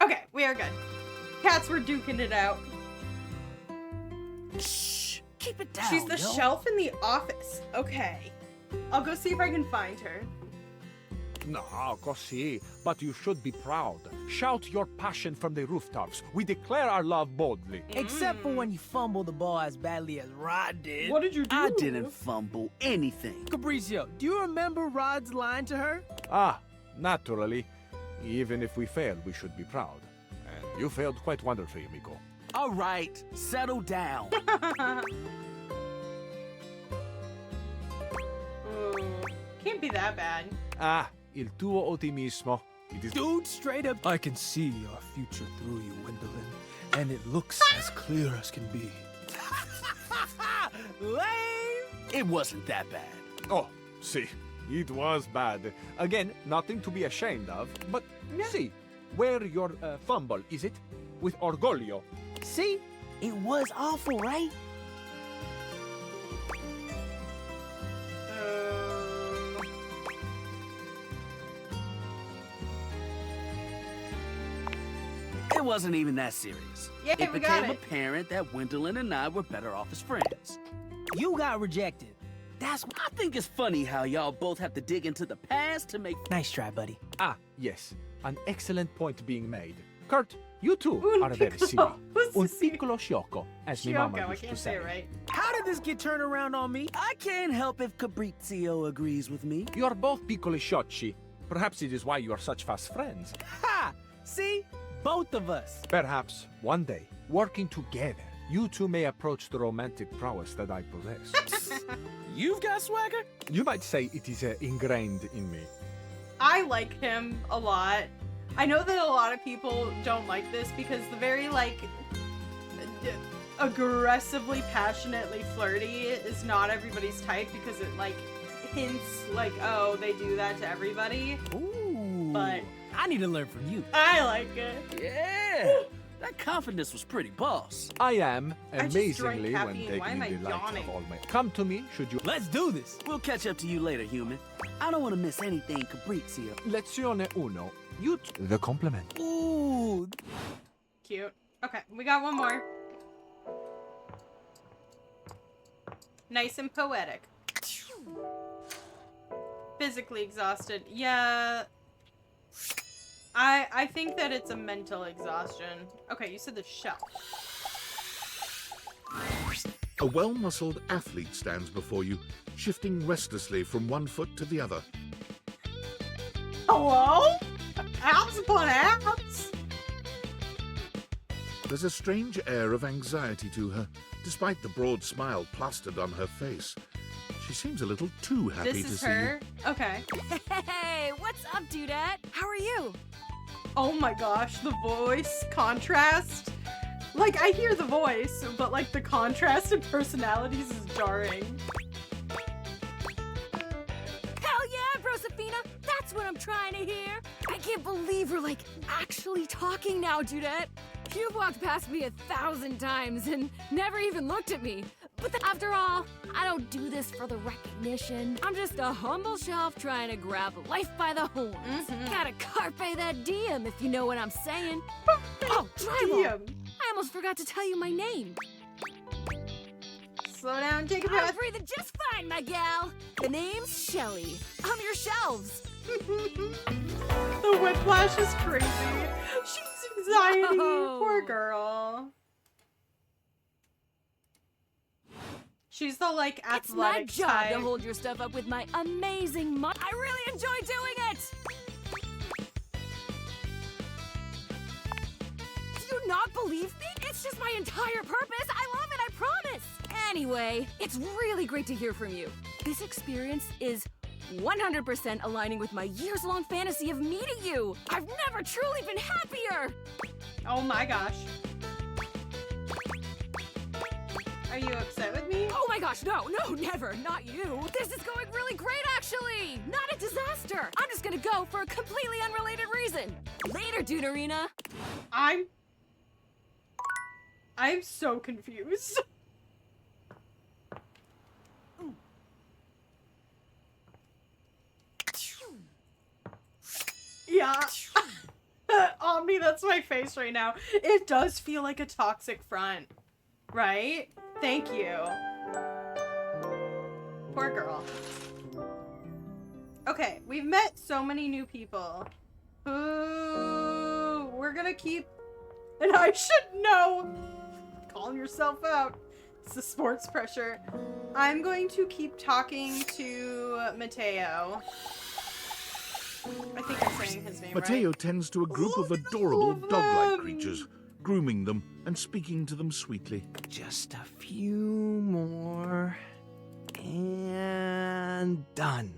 Okay, we are good. Cats were duking it out. Shh, keep it down. She's the yo. shelf in the office. Okay. I'll go see if I can find her. No, così. But you should be proud. Shout your passion from the rooftops. We declare our love boldly. Except for when you fumble the ball as badly as Rod did. What did you do? I didn't fumble anything. Fabricio, do you remember Rod's line to her? Ah, naturally. Even if we failed, we should be proud. And you failed quite wonderfully, amigo. All right, settle down. Ooh, can't be that bad. Ah, il tuo ottimismo. It is Dude, straight up. I can see our future through you, Wendolyn. And it looks as clear as can be. Lame. It wasn't that bad. Oh, see, it was bad. Again, nothing to be ashamed of, but see, where your fumble, is it? With orgoglio. See? It was awful, right? It wasn't even that serious. Yeah, it we got became it. apparent that Wendolyn and I were better off as friends. You got rejected. That's I think it's funny how y'all both have to dig into the past to make. nice try, buddy. Ah, yes, an excellent point being made. Kurt, you too Un are very piccolo. silly. What's Un the silly- piccolo sciocco, as my mama Shiyoko, I used to can't say. say it right. How did this get turned around on me? I can't help if Fabrizio agrees with me. You are both piccoli sciocchi. Perhaps it is why you are such fast friends. Ha! See? Both of us. Perhaps one day, working together, you two may approach the romantic prowess that I possess. You've got swagger? You might say it is ingrained in me. I like him a lot. I know that a lot of people don't like this because the very, like, aggressively, passionately flirty is not everybody's type because it, like, hints, like, oh, they do that to everybody. Ooh. But I need to learn from you. I like it. Yeah. That confidence was pretty boss. I am I just drank amazingly when caffeine. taking Why am I in the light yawning? of all my. Come to me, should you. Let's do this. We'll catch up to you later, human. I don't want to miss anything Fabrizio. Lezione uno. You. The compliment. Ooh. Cute. Okay, we got one more. Nice and poetic. Physically exhausted. Yeah. I think that it's a mental exhaustion. Okay, you said the shelf. A well-muscled athlete stands before you, shifting restlessly from one foot to the other. Hello? Abs upon abs? There's a strange air of anxiety to her, despite the broad smile plastered on her face. She seems a little too happy This to is see her? Okay. Hey, what's up, dudette? How are you? Oh my gosh, the voice contrast. Like, I hear the voice, but like the contrast in personalities is jarring. Hell yeah, Brosafina! That's what I'm trying to hear! I can't believe we're, like, actually talking now, Dudette. You've walked past me 1,000 times and never even looked at me. But after all, I don't do this for the recognition. I'm just a humble shelf trying to grab life by the horns. Gotta carpe that diem, if you know what I'm saying. Oh, drywall! I almost forgot to tell you my name. Slow down, take a I'm breath. breathing just fine, my gal. The name's Shelly. I'm your shelves. The whiplash is crazy. She's anxiety. Whoa. Poor girl. She's the like It's my athletic job type. to hold your stuff up with my amazing mind. I really enjoy doing it. Do you not believe me? It's just my entire purpose. I love it, I promise. Anyway, it's really great to hear from you. This experience is 100% aligning with my years-long fantasy of meeting you. I've never truly been happier. Oh my gosh. Are you upset with me? Oh my gosh, no, never, not you. This is going really great, actually. Not a disaster. I'm just gonna go for a completely unrelated reason. Later, Duderina. I'm so confused. Yeah. Omni, that's my face right now. It does feel like a toxic front, right? Thank you. Poor girl. Okay, we've met so many new people who we're gonna keep, and I should know. Calling yourself out. It's the sports pressure. I'm going to keep talking to Mateo. I think I'm saying his name Mateo right. tends to a group of adorable dog-like creatures, grooming them and speaking to them sweetly. Just a few more. And done.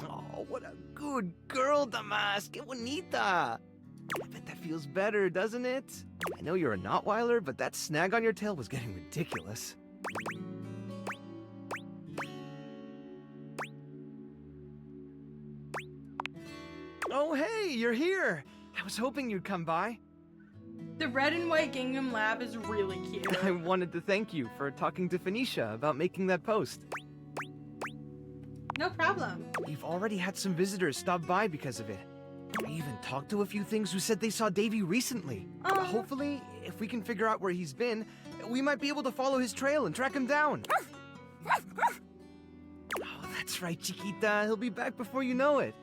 Oh, what a good girl, Damas. Que bonita. I bet that feels better, doesn't it? I know you're a Notweiler, but that snag on your tail was getting ridiculous. Oh, hey, you're here. I was hoping you'd come by. The red and white gingham lab is really cute. I wanted to thank you for talking to Phoenicia about making that post. No problem. We've already had some visitors stop by because of it. I even talked to a few things who said they saw Davy recently. Hopefully, if we can figure out where he's been, we might be able to follow his trail and track him down. Oh, that's right, Chiquita. He'll be back before you know it.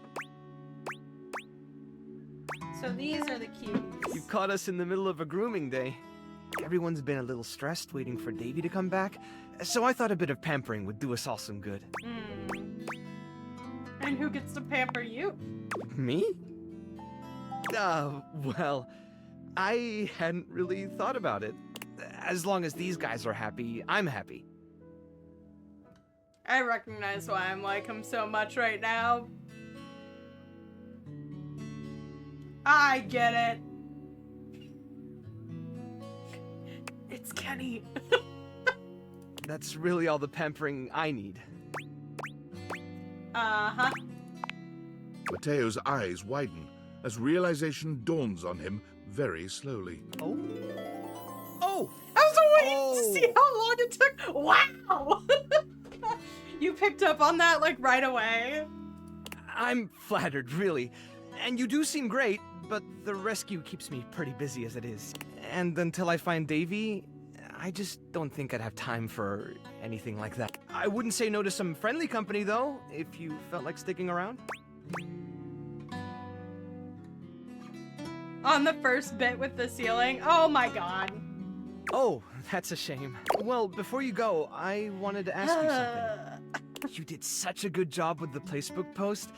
So these are the cuties. You caught us in the middle of a grooming day. Everyone's been a little stressed waiting for Davy to come back, so I thought a bit of pampering would do us all some good. And who gets to pamper you? Me? Well, I hadn't really thought about it. As long as these guys are happy, I'm happy. I recognize why I'm like him so much right now. I get it. It's Kenny. That's really all the pampering I need. Uh-huh. Mateo's eyes widen as realization dawns on him very slowly. Oh? I was waiting to see how long it took. Wow! You picked up on that like right away. I'm flattered, really. And you do seem great, but the rescue keeps me pretty busy as it is. And until I find Davy, I just don't think I'd have time for anything like that. I wouldn't say no to some friendly company, though, if you felt like sticking around. On the first bit with the ceiling. Oh my god. Oh, that's a shame. Well, before you go, I wanted to ask you something. You did such a good job with the placebook post.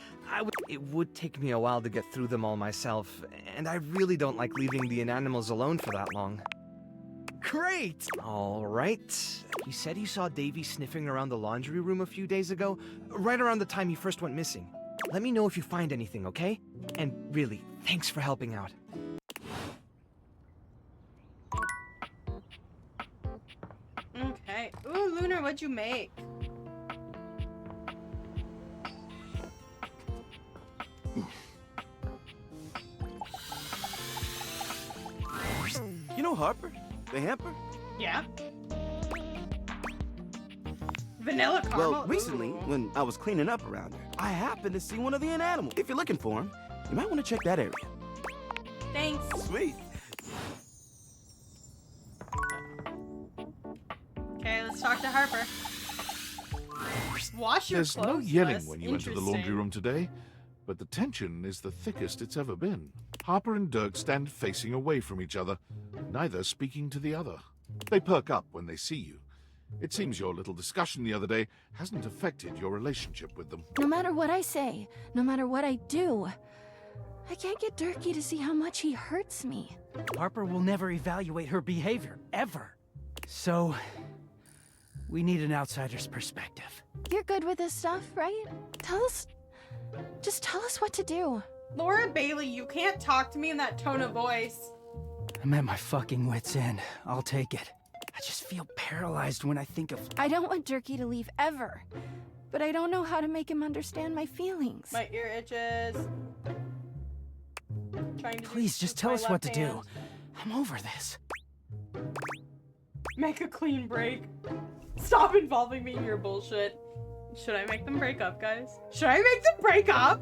It would take me a while to get through them all myself, and I really don't like leaving the inanimals alone for that long. Great! All right. He said he saw Davy sniffing around the laundry room a few days ago, right around the time he first went missing. Let me know if you find anything, okay? And really, thanks for helping out. Okay. Ooh, Lunar, what'd you make? You know Harper? The hamper? Yeah. Vanilla caramel? Well, recently, Ooh. when I was cleaning up around her, I happened to see one of the animals. If you're looking for him, you might want to check that area. Thanks. Sweet. Okay, let's talk to Harper. Wash your There's clothes. no yelling Wes. when you enter the laundry room today, but the tension is the thickest it's ever been. Harper and Dirk stand facing away from each other, neither speaking to the other. They perk up when they see you. It seems your little discussion the other day hasn't affected your relationship with them. No matter what I say, no matter what I do, I can't get Durkee to see how much he hurts me. Harper will never evaluate her behavior, ever. So, we need an outsider's perspective. You're good with this stuff, right? Just tell us what to do. Laura Bailey, you can't talk to me in that tone of voice. I'm at my fucking wit's end. I'll take it. I just feel paralyzed when I think of... I don't want Durkee to leave ever, but I don't know how to make him understand my feelings. My ear itches. Trying to Please, just tell us what to do. I'm over this. Make a clean break. Stop involving me in your bullshit. Should I make them break up, guys? Should I make them break up?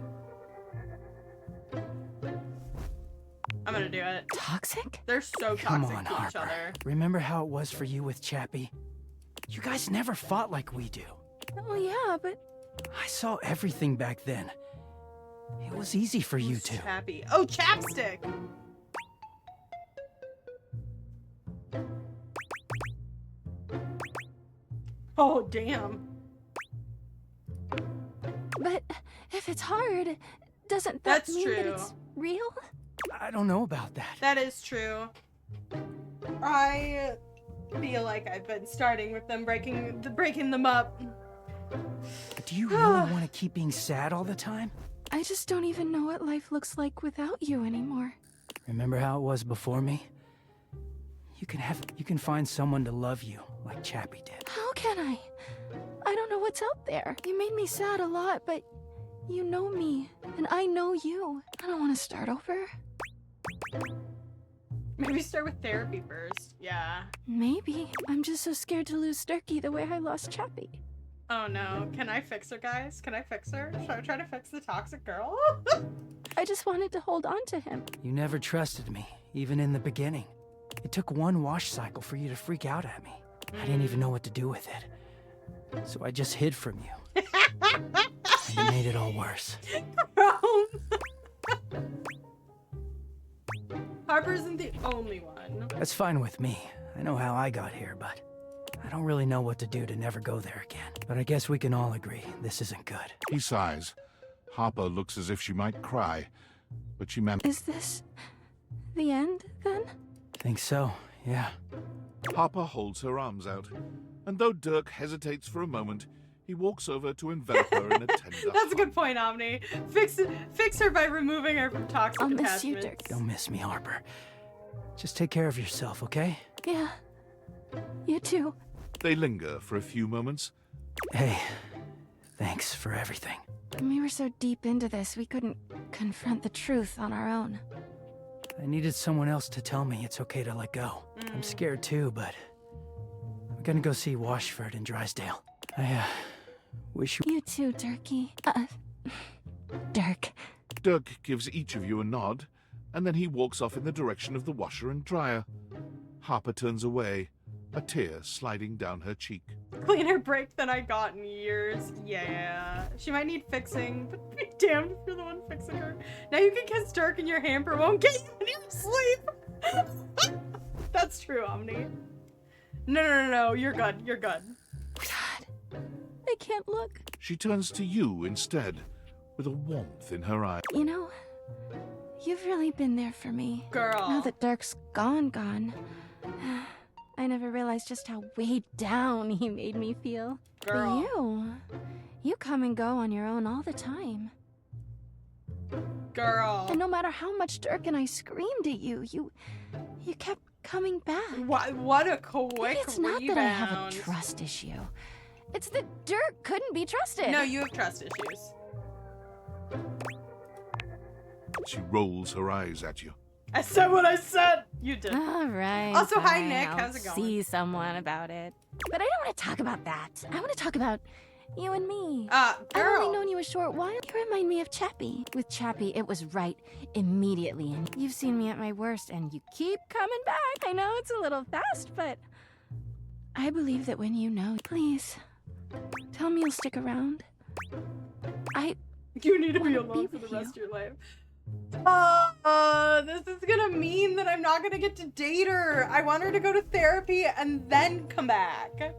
I'm gonna do it. Toxic? They're so Come toxic on, to each Harper. other. Remember how it was for you with Chappie? You guys never fought like we do. Oh yeah, but I saw everything back then. It was easy for you two. Chappy. Oh, chapstick! Oh, damn. But if it's hard, doesn't that That's mean that true. it's real? I don't know about that. That is true. I feel like I've been starting with them breaking them up. But do you really want to keep being sad all the time? I just don't even know what life looks like without you anymore. Remember how it was before me? You can find someone to love you, like Chappie did. How can I? I don't know what's out there. You made me sad a lot, but you know me, and I know you. I don't want to start over. Maybe start with therapy first. Yeah. Maybe. I'm just so scared to lose Durkee the way I lost Chappie. Oh no. Can I fix her, guys? Can I fix her? Should I try to fix the toxic girl? I just wanted to hold on to him. You never trusted me, even in the beginning. It took one wash cycle for you to freak out at me. I didn't even know what to do with it. So I just hid from you. And it made it all worse. Harper isn't the only one. That's fine with me. I know how I got here, but I don't really know what to do to never go there again. But I guess we can all agree this isn't good. He sighs. Harper looks as if she might cry, but she manages. Is this the end, then? Think so, yeah. Harper holds her arms out, and though Dirk hesitates for a moment, he walks over to envelop her in a tender That's a good point, Omni. Fix her by removing her from toxic I'll attachments. miss you, Dirk. Don't miss me, Harper. Just take care of yourself, okay? Yeah. You too. They linger for a few moments. Hey, thanks for everything. We were so deep into this, we couldn't confront the truth on our own. I needed someone else to tell me it's okay to let go. I'm scared too, but I'm gonna go see Washford in Drysdale. I wish you... You too, Durkee. Dirk. Dirk gives each of you a nod, and then he walks off in the direction of the washer and dryer. Harper turns away, a tear sliding down her cheek. Cleaner break than I got in years. Yeah. She might need fixing, but be damned if you're the one fixing her. Now you can kiss Dirk and your hamper won't get you in your sleep. That's true, Omni. No. You're good. You're good. God. I can't look. She turns to you instead, with a warmth in her eye. You know, you've really been there for me. Girl. Now that Dirk's gone. I never realized just how weighed down he made me feel. Girl. But you come and go on your own all the time. Girl. And no matter how much Dirk and I screamed at you, you kept coming back. What a quick Maybe it's not rebound. that I have a trust issue. It's that Dirk couldn't be trusted. No, you have trust issues. She rolls her eyes at you. I said what I said. You did. All right. Also, hi, fine, Nick. I'll How's it going? See someone about it. But I don't want to talk about that. I want to talk about you and me. Girl. I've only known you a short while. You remind me of Chappie. With Chappie, it was right immediately. And you've seen me at my worst, and you keep coming back. I know it's a little fast, but I believe that when you know, please, tell me you'll stick around. You need to be wanna alone be for the with rest you. of your life. This is gonna mean that I'm not gonna get to date her. I want her to go to therapy and then come back.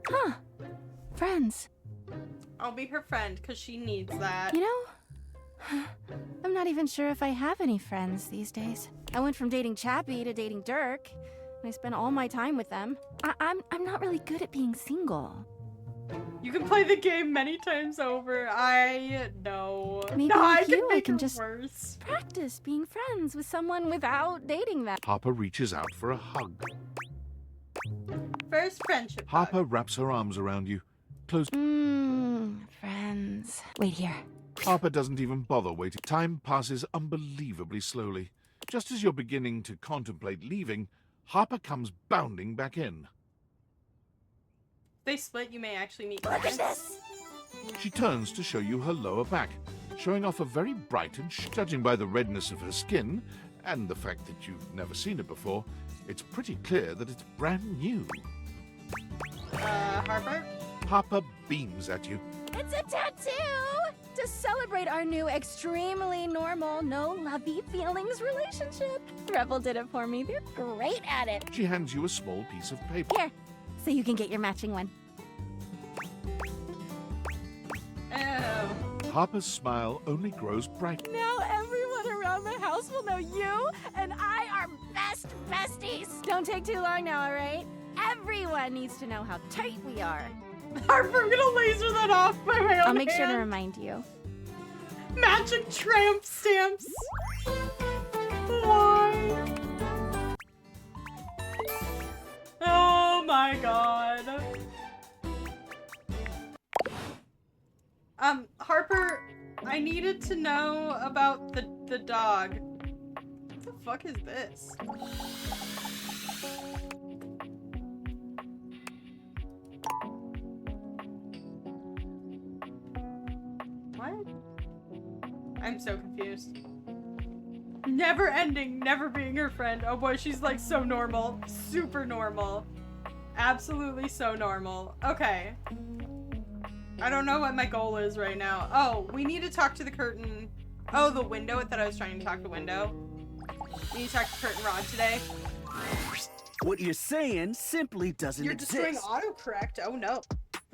Huh. Friends. I'll be her friend because she needs that. You know, I'm not even sure if I have any friends these days. I went from dating Chappie to dating Dirk, and I spent all my time with them. I'm not really good at being single. You can play the game many times over. I know. Maybe no, I with can you, I make can it just worse. practice being friends with someone without dating them. Harper reaches out for a hug. First friendship. Harper wraps her arms around you. Close. Friends. Wait here. Harper doesn't even bother waiting. Time passes unbelievably slowly. Just as you're beginning to contemplate leaving, Harper comes bounding back in. If they split, you may actually meet Look at friends. this. She turns to show you her lower back, showing off a very bright and judging by the redness of her skin and the fact that you've never seen it before, it's pretty clear that it's brand new. Harper? Harper beams at you. It's a tattoo! To celebrate our new extremely normal, no lovey feelings relationship. Rebel did it for me. They're great at it. She hands you a small piece of paper. Here, so you can get your matching one. Oh. Harper's smile only grows brighter. Now everyone around the house will know you and I are best besties. Don't take too long now, all right? Everyone needs to know how tight we are. Harper, I'm gonna laser that off by my own I'll make sure to hand. remind you. Matching tramp stamps. Why? Oh my god. Harper, I needed to know about the dog. What the fuck is this? What? I'm so confused. Never ending, never being her friend. Oh boy, she's like so normal. Super normal. Absolutely so normal. Okay. I don't know what my goal is right now. Oh, we need to talk to the curtain. Oh, the window. I thought I was trying to talk to window. We need to talk to curtain rod today. What you're saying simply doesn't You're destroying exist. autocorrect. Oh no.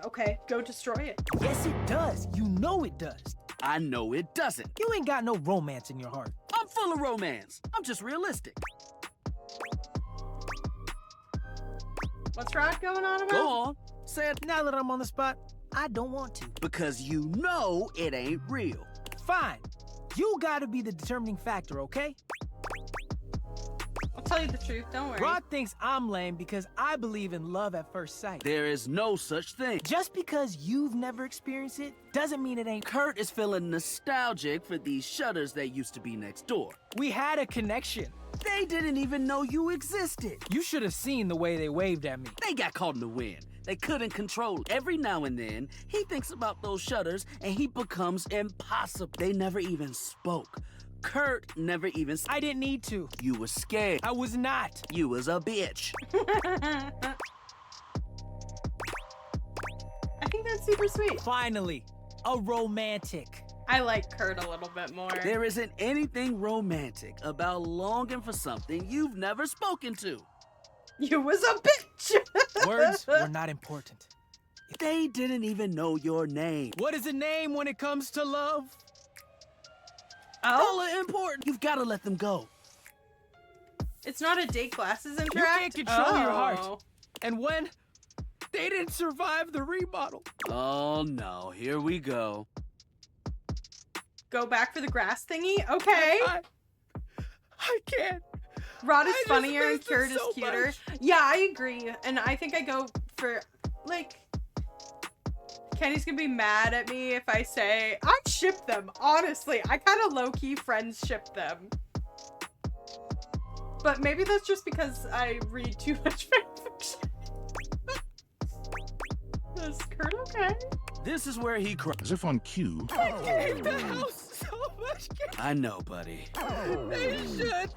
Okay, go destroy it. Yes, it does. You know it does. I know it doesn't. You ain't got no romance in your heart. I'm full of romance. I'm just realistic. What's Rod going on about? Go on. Say it Now that I'm on the spot, I don't want to. because you know it ain't real. Fine. You gotta be the determining factor, okay? I'll tell you the truth, don't worry. Rod thinks I'm lame because I believe in love at first sight. There is no such thing. Just because you've never experienced it doesn't mean it ain't. Kurt is feeling nostalgic for these shutters that used to be next door. We had a connection. They didn't even know you existed. You should have seen the way they waved at me. They got caught in the wind. They couldn't control it. Every now and then, he thinks about those shutters and he becomes impossible. They never even spoke. Kurt never even. I didn't need to. You was scared. I was not. You was a bitch. I think that's super sweet. Finally, a romantic. I like Kurt a little bit more. There isn't anything romantic about longing for something you've never spoken to. You was a bitch. Words were not important. They didn't even know your name. What is a name when it comes to love? Oh, Hella important. You've got to let them go. it's not a date glasses interact. can't control your heart. Oh. And when they didn't survive the remodel. Oh no, here we go. Go back for the grass thingy. Okay. I can't. Rod is I just funnier and missed it Kurt is so cuter. much. Yeah, I agree. And I think I go for, like, Kenny's gonna be mad at me if I say, I ship them, honestly. I kind of low-key friends ship them. But maybe that's just because I read too much fanfiction. Is Kurt okay? This is where he cries. As if on cue, I hate the house so much. I know, buddy. They should.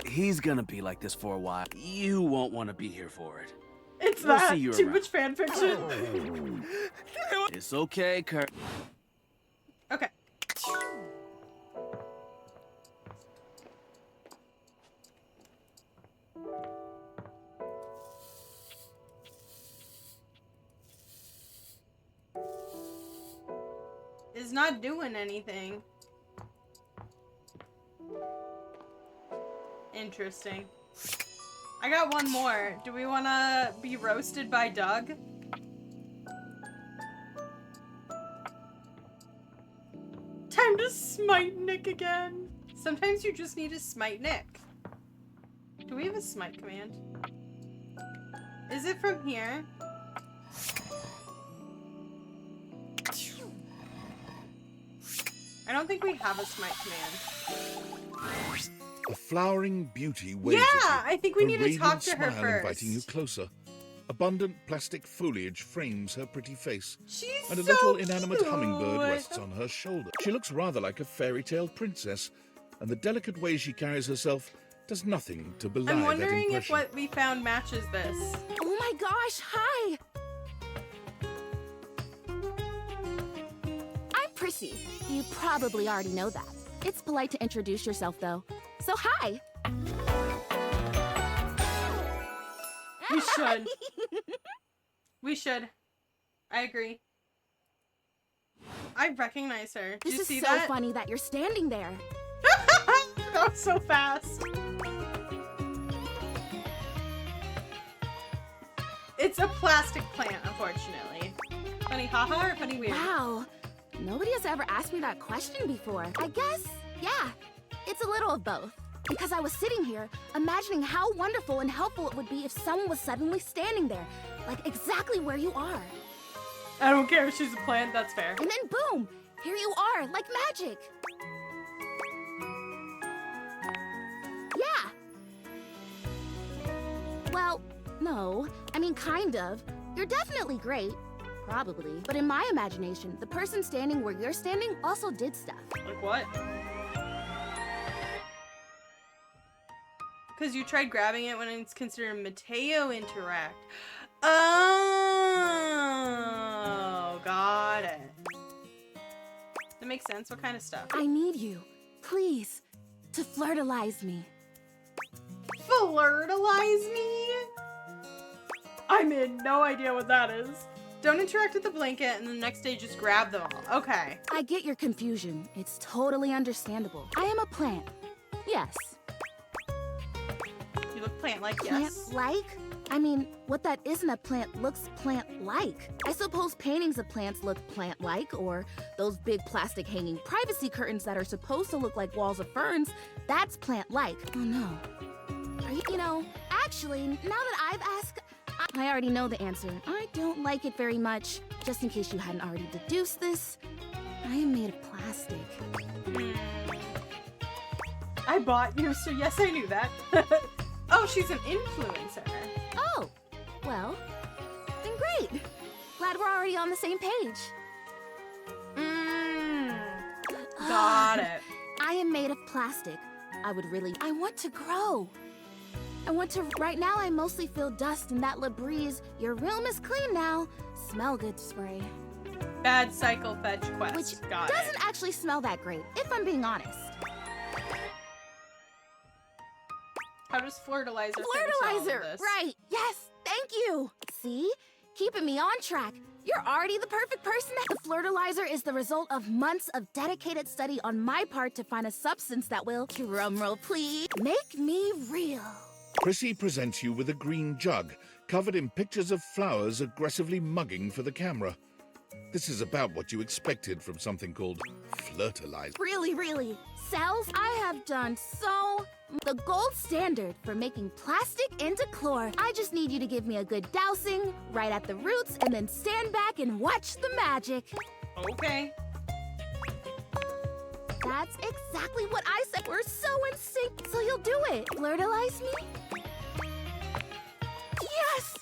He's gonna be like this for a while. You won't want to be here for it. It's We'll that. see you Too around. much fanfiction. It's okay, Kurt. Okay. It's not doing anything. Interesting. I got one more. Do we want to be roasted by Doug? Time to smite Nick again. Sometimes you just need to smite Nick. Do we have a smite command? Is it from here? I don't think we have a smite command. a flowering beauty waves Yeah, at you. I think we her need to radiant talk to her smile inviting you first. closer. Abundant plastic foliage frames her pretty face, She's and a so little inanimate cute. hummingbird rests on her shoulder. She looks rather like a fairy tale princess, and the delicate way she carries herself does nothing to belie I'm that wondering if impression. what we found matches this. Oh my gosh, hi! I'm Prissy. You probably already know that. It's polite to introduce yourself, though. So hi! We should. We should. I agree. I recognize her. Did This you is see so that? funny that you're standing there. That was so fast. It's a plastic plant, unfortunately. Funny haha or funny weird? Wow. Nobody has ever asked me that question before. I guess, yeah, it's a little of both. Because I was sitting here, imagining how wonderful and helpful it would be if someone was suddenly standing there, like exactly where you are. I don't care if she's a plant, that's fair. And then boom, here you are, like magic. Yeah. Well, no, I mean kind of. You're definitely great. Probably. But in my imagination, the person standing where you're standing also did stuff. Like what? Because you tried grabbing it when it's considered Mateo interact. Oh, got it. That makes sense. What kind of stuff? I need you, please, to flirtalize me. Flirtalize me? I'm in. No idea what that is. Don't interact with the blanket and the next day just grab them all. Okay. I get your confusion. It's totally understandable. I am a plant. Yes. You look plant-like, yes. Plant-like? I mean, what that isn't a plant looks plant-like. I suppose paintings of plants look plant-like, or those big plastic hanging privacy curtains that are supposed to look like walls of ferns, that's plant-like. Oh no. Are you know, actually, now that I've asked, I already know the answer. I don't like it very much. Just in case you hadn't already deduced this, I am made of plastic. I bought you, so yes, I knew that. Oh, she's an influencer. Oh, well, then great. Glad we're already on the same page. Got it. I am made of plastic. I want to grow. Right now I mostly feel dust and that LaBreeze, your room is clean now, smell good spray. Bad cycle fetch quest. Which Got doesn't it. actually smell that great, if I'm being honest. How does Flirtalizer fit into all of Flirtalizer, this? right, yes, thank you. See, keeping me on track. You're already the perfect person. The Flirtalizer is the result of months of dedicated study on my part to find a substance that will, drumroll please, make me real. Prissy presents you with a green jug, covered in pictures of flowers aggressively mugging for the camera. This is about what you expected from something called Flirtalizer. Really, cells, I have done so. The gold standard for making plastic into chlor. I just need you to give me a good dousing right at the roots and then stand back and watch the magic. Okay. That's exactly what I said. We're so in sync, so you'll do it. Flirtalize me? Yes!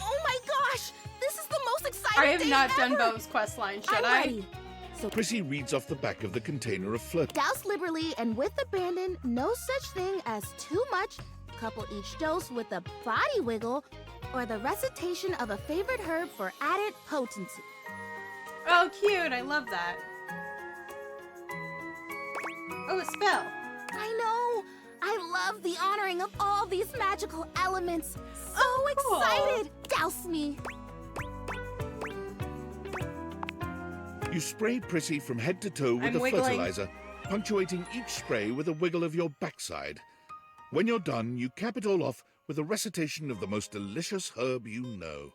Oh my gosh! This is the most exciting I have thing not ever. done Bo's quest line, should I'm I? ready. So Prissy reads off the back of the container of flirt. douse liberally and with abandon, no such thing as too much. Couple each dose with a body wiggle or the recitation of a favorite herb for added potency. Oh, cute. I love that. Oh, a spell. I know! I love the honoring of all these magical elements. So cool. excited! Douse me! You spray Prissy from head to toe with I'm a wiggling. fertilizer, punctuating each spray with a wiggle of your backside. When you're done, you cap it all off with a recitation of the most delicious herb you know.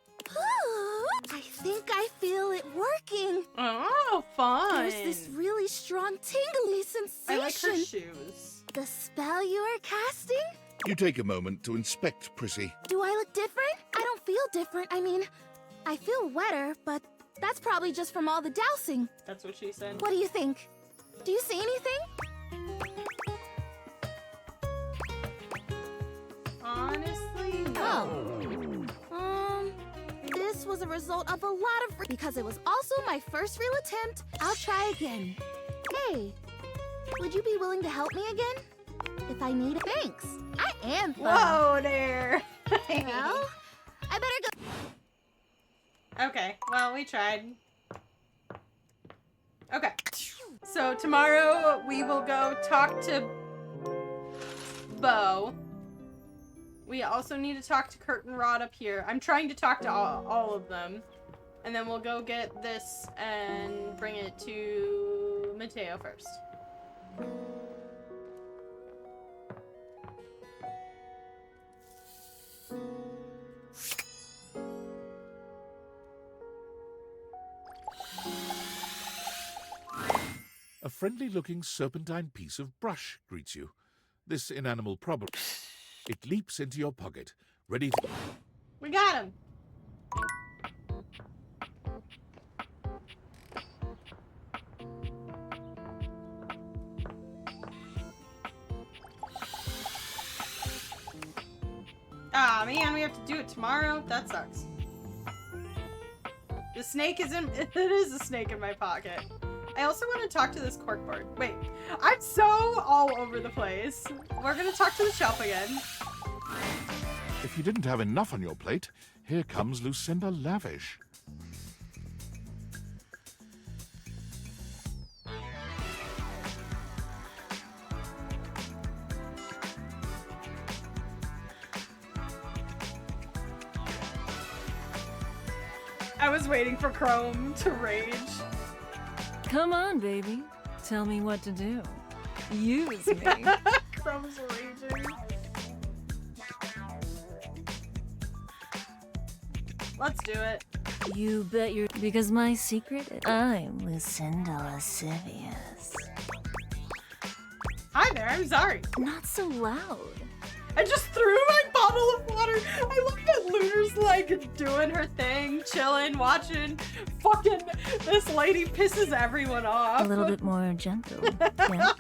I think I feel it working. Oh, fun. There's this really strong tingly I like sensation. her shoes. The spell you are casting? You take a moment to inspect Prissy. Do I look different? I don't feel different. I mean, I feel wetter, but that's probably just from all the dousing. That's what she said. What do you think? Do you see anything? Honestly, no. This was a result of a lot of because it was also my first real attempt. I'll try again. Hey, would you be willing to help me again? If I need it, thanks. I am fun. Whoa there. Well, I better go. Okay, well, we tried. Okay. So tomorrow we will go talk to Bo. We also need to talk to Curtain Rod up here. I'm trying to talk to all of them. And then we'll go get this and bring it to Mateo first. A friendly-looking serpentine piece of brush greets you. This inanimal problem. It leaps into your pocket, ready to... We got him. Ah, man, we have to do it tomorrow? That sucks. The snake is in... It is a snake in my pocket. I also want to talk to this corkboard. Wait, I'm so all over the place. We're gonna talk to the shelf again. If you didn't have enough on your plate, here comes Lucinda Lavish. I was waiting for Chrome to rage. Come on, baby. Tell me what to do. Use me. Chrome's raging. Let's do it. You bet you're... Because my secret is... I'm Lucinda Lascivious. Hi there, I'm Zari. Not so loud. I just threw my bottle of water. I looked at Luna's like doing her thing, chilling, watching. Fucking this lady pisses everyone off. A little bit more gentle. Yeah.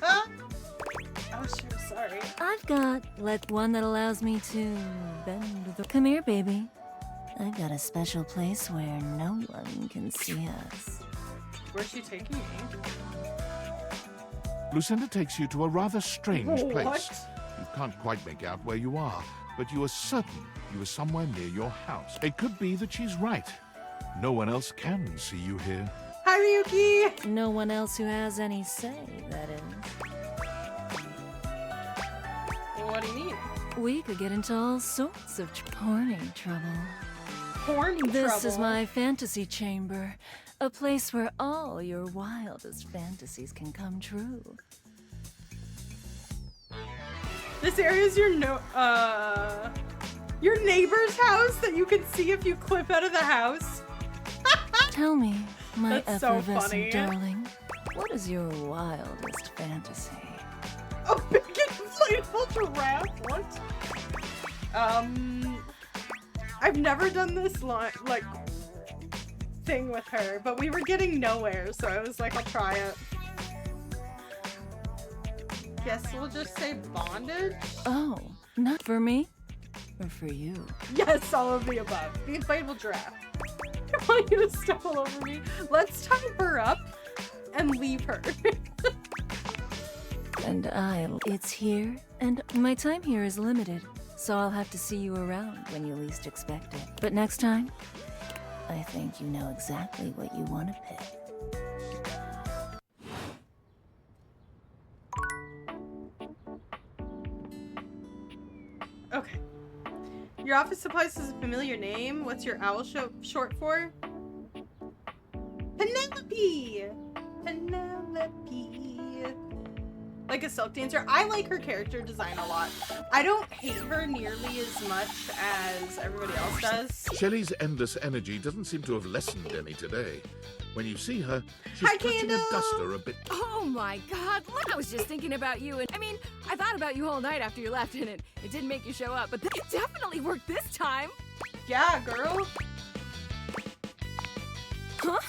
Oh, sure, sorry. I've got one that allows me to bend the... Come here, baby. I've got a special place where no one can see us. Where's she taking me? Lucinda takes you to a rather strange place. What? You can't quite make out where you are, but you are certain you are somewhere near your house. It could be that she's right. No one else can see you here. Hi, Ryuki! No one else who has any say, that is. What do you need? We could get into all sorts of horny trouble. Horny This trouble. is my fantasy chamber. A place where all your wildest fantasies can come true. This area is your neighbor's house that you can see if you clip out of the house. Tell me, my That's so effervescent funny. darling, what is your wildest fantasy? A big inflatable giraffe? What? I've never done this thing with her, but we were getting nowhere, so I was like, I'll try it. guess we'll just say bondage. Oh, not for me? Or for you? Yes, all of the above. The inflatable giraffe. I want you to step all over me. Let's tie her up and leave her. And it's here, and my time here is limited, so I'll have to see you around when you least expect it. But next time, I think you know exactly what you want to pick. Okay. Your office supplies is a familiar name. What's your owl short for? Penelope! Penelope. Like a silk dancer. I like her character design a lot. I don't hate her nearly as much as everybody else does. Shelley's endless energy doesn't seem to have lessened any today. When you see her, she's Hi, touching a Candle. duster a bit. Oh my god, look, I was just thinking about you, and I mean, I thought about you all night after you left, and it didn't make you show up, but it definitely worked this time. Yeah, girl. Huh?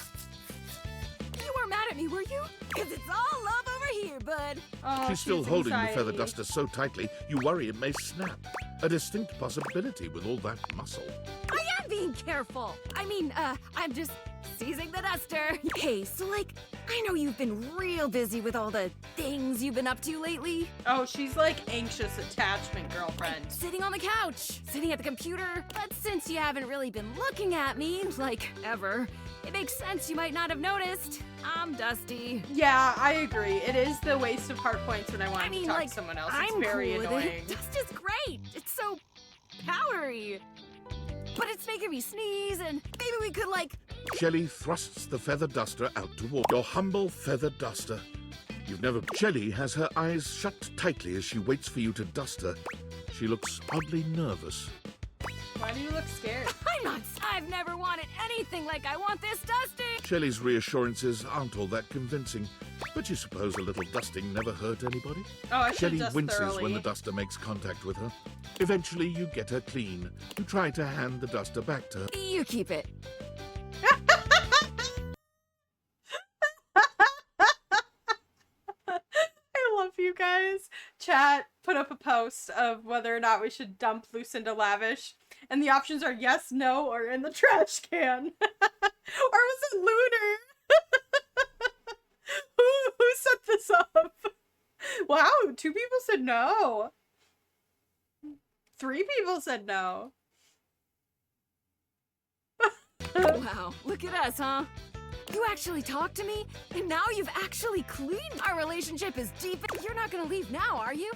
You weren't mad at me, were you? Because it's all love over here, bud. Oh, She's still holding anxiety. the feather duster so tightly, you worry it may snap. A distinct possibility with all that muscle. I am being careful. I mean, I'm just seizing the duster. Hey, so like, I know you've been real busy with all the things you've been up to lately. Oh, she's like anxious attachment girlfriend. Sitting on the couch, sitting at the computer. But since you haven't really been looking at me, like, ever, it makes sense you might not have noticed. I'm dusty. Yeah, I agree. It is the waste of heart points when I want I mean, to talk like, to someone else. It's I'm very cool with annoying. it. Dust is great. It's so powdery. But it's making me sneeze, and maybe we could, like... Shelley thrusts the feather duster out toward your humble feather duster. You've never... Shelley has her eyes shut tightly as she waits for you to dust her. She looks oddly nervous. Why do you look scared? I'm not... I've never wanted anything like I want this dusting. Shelley's reassurances aren't all that convincing, but you suppose a little dusting never hurt anybody? Oh, I should Shelley dust winces thoroughly. when the duster makes contact with her. Eventually, you get her clean. You try to hand the duster back to her. You keep it. I love you guys. Chat put up a post of whether or not we should dump Lucinda Lavish. And the options are yes, no, or in the trash can. Or was it Lunar? Who set this up? Wow, 2 people said no. 3 people said no. Wow, look at us, huh? You actually talked to me, and now you've actually cleaned. Our relationship is deep. You're not gonna leave now, are you?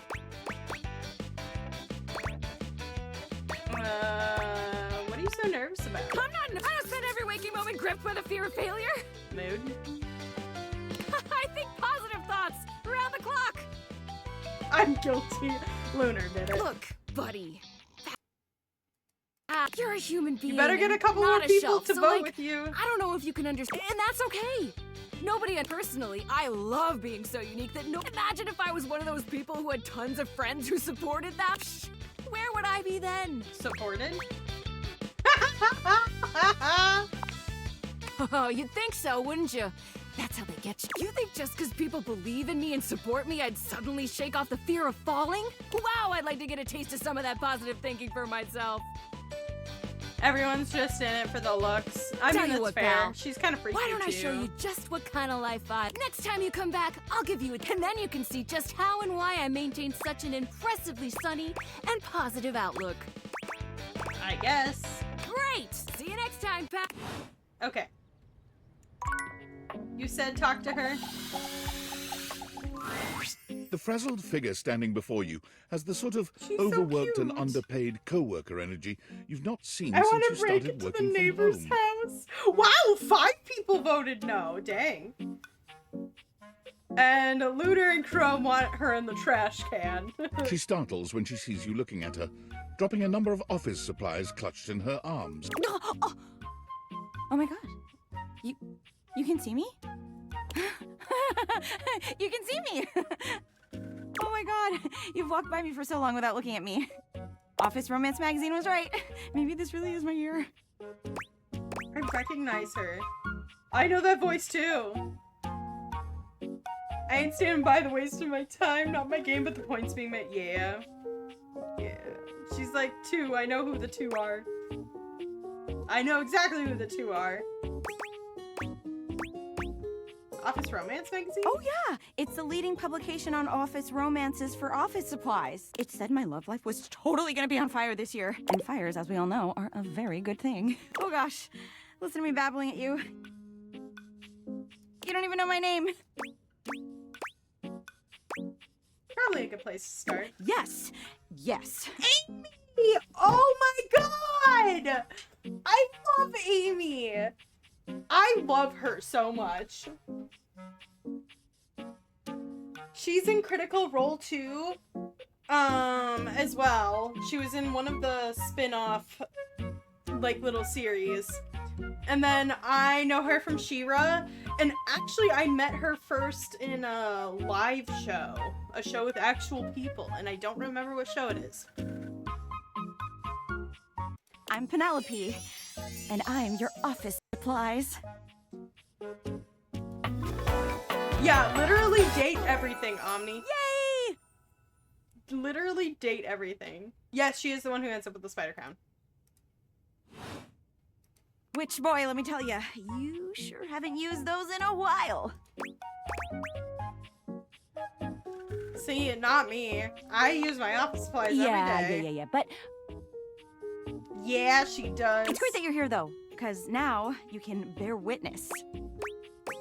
What are you so nervous about? I'm not. I don't spend every waking moment gripped by the fear of failure. Mood? I think positive thoughts around the clock. I'm guilty. Lunar did it. Look, buddy. You're a human being. You better get a couple not more a people shelf, to so, vote like, with you. I don't know if you can understand, and that's okay. Nobody, and personally, I love being so unique that no. Imagine if I was one of those people who had tons of friends who supported that. Where would I be then? Supported? Oh, you'd think so, wouldn't you? That's how they get you. You think just because people believe in me and support me, I'd suddenly shake off the fear of falling? Wow, I'd like to get a taste of some of that positive thinking for myself. Everyone's just in it for the looks. I Tell mean, you that's what, fair. pal. She's kind of freaky Why don't I too. show you just what kind of life I... Next time you come back, I'll give you it, and then you can see just how and why I maintain such an impressively sunny and positive outlook. I guess. Great! See you next time, Pat. Okay. You said talk to her? The frazzled figure standing before you has the sort of She's so overworked and cute. underpaid co-worker energy you've not seen I since want you to break started into the working from neighbor's home. house. Wow, 5 people voted no. Dang. And Looter and Chrome want her in the trash can. She startles when she sees you looking at her, dropping a number of office supplies clutched in her arms. Oh my god. You can see me? You can see me! Oh my god. You've walked by me for so long without looking at me. Office Romance Magazine was right. Maybe this really is my year. I recognize her. I know that voice too. I ain't standing by the waste of my time, not my game, but the points being met. Yeah. Yeah. She's like 2. I know who the 2 are. I know exactly who the 2 are. Office Romance magazine? Oh yeah, it's the leading publication on office romances for office supplies. It said my love life was totally gonna be on fire this year. And fires, as we all know, are a very good thing. Oh gosh, listen to me babbling at you. You don't even know my name. Probably a good place to start. Yes, yes. Amy! Oh my god! I love Amy! I love her so much. She's in Critical Role too, as well. She was in one of the spin-off, like, little series. And then I know her from She-Ra, and actually I met her first in a live show. A show with actual people, and I don't remember what show it is. I'm Penelope, and I'm your office supplies. Yeah, literally date everything, Omni. Yay! Literally date everything. Yes, she is the one who ends up with the spider crown. Which, boy, let me tell you, you sure haven't used those in a while. See, not me. I use my office supplies every day. Yeah, but... Yeah, she does. It's great that you're here, though, because now you can bear witness.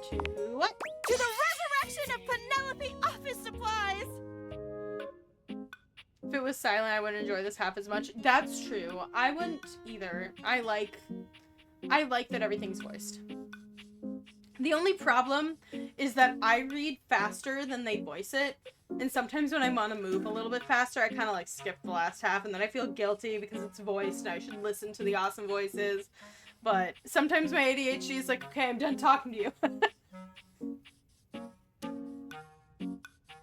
To what? To the resurrection of Penelope office supplies! If it was silent, I wouldn't enjoy this half as much. That's true. I wouldn't either. I like that everything's voiced. The only problem is that I read faster than they voice it. And sometimes when I want to move a little bit faster, I kind of like skip the last half, and then I feel guilty because it's voiced and I should listen to the awesome voices. But sometimes my ADHD is like, okay, I'm done talking to you.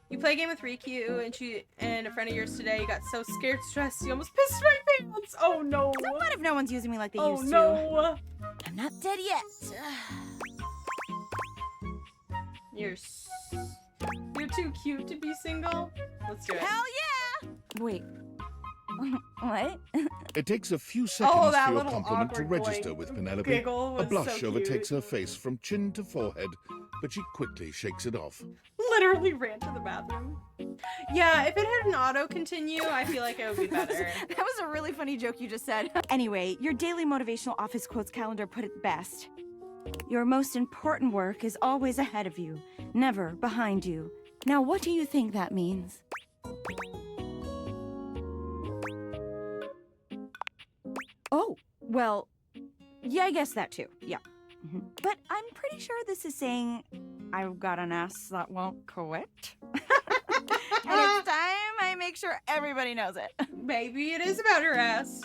You play a game with Riku, and a friend of yours today got so scared, stressed, he almost pissed my pants. Oh no. So what if no one's using me like they used to? Oh no. I'm not dead yet. You're too cute to be single. Let's do it. Hell yeah! Wait. What? It takes a few seconds that for your little compliment to awkward, register like, with Penelope. giggle A was blush so overtakes cute. her face from chin to forehead, but she quickly shakes it off. Literally ran to the bathroom. Yeah, if it had an auto continue, I feel like it would be better. That was a really funny joke you just said. Anyway, your daily motivational office quotes calendar put it best. Your most important work is always ahead of you, never behind you. Now, what do you think that means? Oh, well, yeah, I guess that too. Yeah. But I'm pretty sure this is saying I've got an ass that won't quit. And it's time I make sure everybody knows it. Maybe it is about her ass.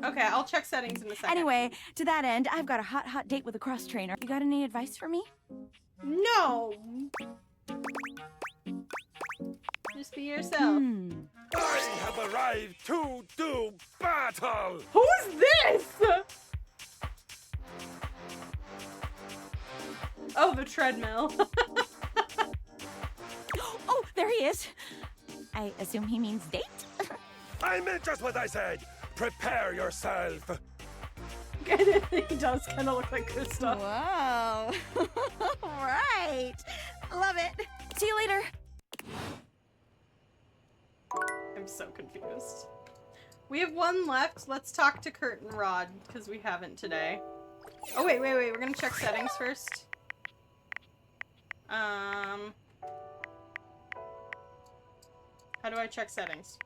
Okay, I'll check settings in a second. Anyway, to that end, I've got a hot date with a cross trainer. You got any advice for me? No. Just be yourself. I have arrived to do battle! Who's this? Oh, the treadmill. Oh, there he is. I assume he means date? I meant just what I said. Prepare yourself. He does kind of look like Kristoff. Wow. Right. Love it. See you later. I'm so confused. We have one left. Let's talk to Curtin Rod, because we haven't today. Oh, wait. We're gonna check settings first. How do I check settings?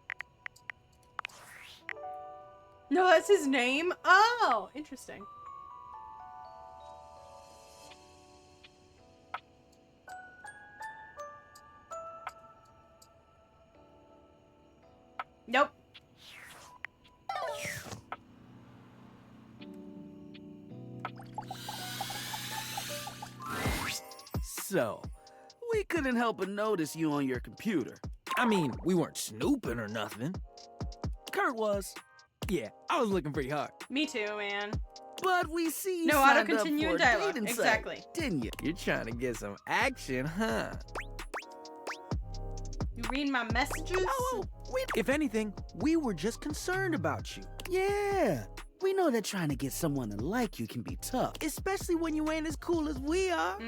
No, that's his name? Oh, interesting. Nope. So, we couldn't help but notice you on your computer. I mean, we weren't snooping or nothing. Kurt was. Yeah, I was looking pretty hard. Me too, man. But we see you No, signed auto continue up for in a dialogue. dating site, Exactly. didn't you? You're trying to get some action, huh? You read my messages? Oh, if anything, we were just concerned about you. Yeah. We know that trying to get someone to like you can be tough. Especially when you ain't as cool as we are.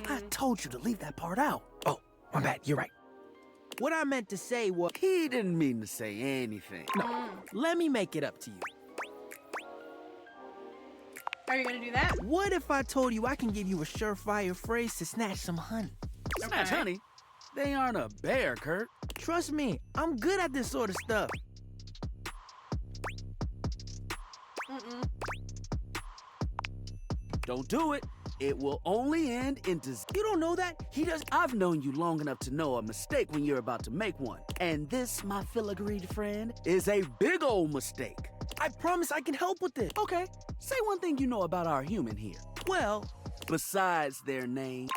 I told you to leave that part out. Oh, my bad, you're right. What I meant to say was... He didn't mean to say anything. No, let me make it up to you. Are you gonna do that? What if I told you I can give you a surefire phrase to snatch some honey? Snatch honey? They aren't a bear, Kurt. Trust me, I'm good at this sort of stuff. Don't do it. It will only end in You don't know that? He does. I've known you long enough to know a mistake when you're about to make one. And this, my filigreed friend, is a big old mistake. I promise I can help with this. Okay, say one thing you know about our human here. Well, besides their name.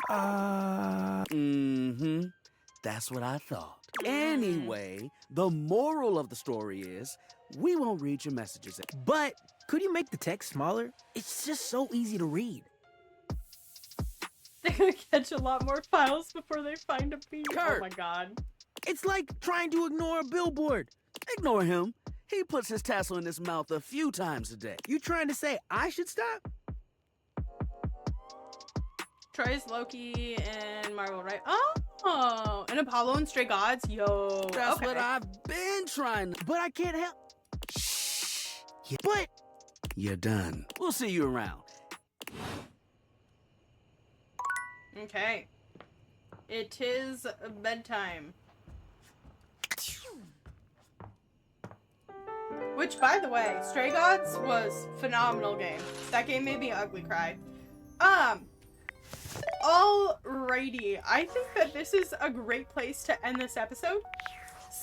That's what I thought. Anyway, the moral of the story is, we won't read your messages. But could you make the text smaller? It's just so easy to read. They're gonna catch a lot more files before they find a beat. Kurt. Oh my god. It's like trying to ignore a billboard. Ignore him. He puts his tassel in his mouth a few times a day. You trying to say I should stop? Troy's Loki and Marvel, right? Oh, and Apollo and Stray Gods? Yo. That's okay. what I've been trying to... But I can't help. Shh. But... You're done. We'll see you around. Okay. It is bedtime. Which, by the way, Stray Gods was phenomenal game. That game made me ugly cry. Alrighty. I think that this is a great place to end this episode.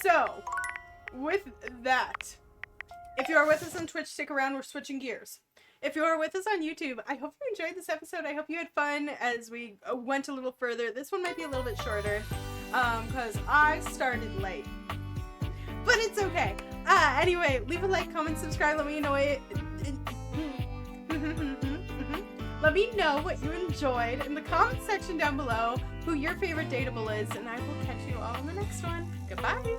So, with that, if you are with us on Twitch, stick around. We're switching gears. If you are with us on YouTube, I hope you enjoyed this episode. I hope you had fun as we went a little further. This one might be a little bit shorter, because I started late. But it's okay. Anyway, leave a like, comment, subscribe. Let me know it. Let me know what you enjoyed in the comment section down below, who your favorite dateable is, and I will catch you all in the next one. Goodbye.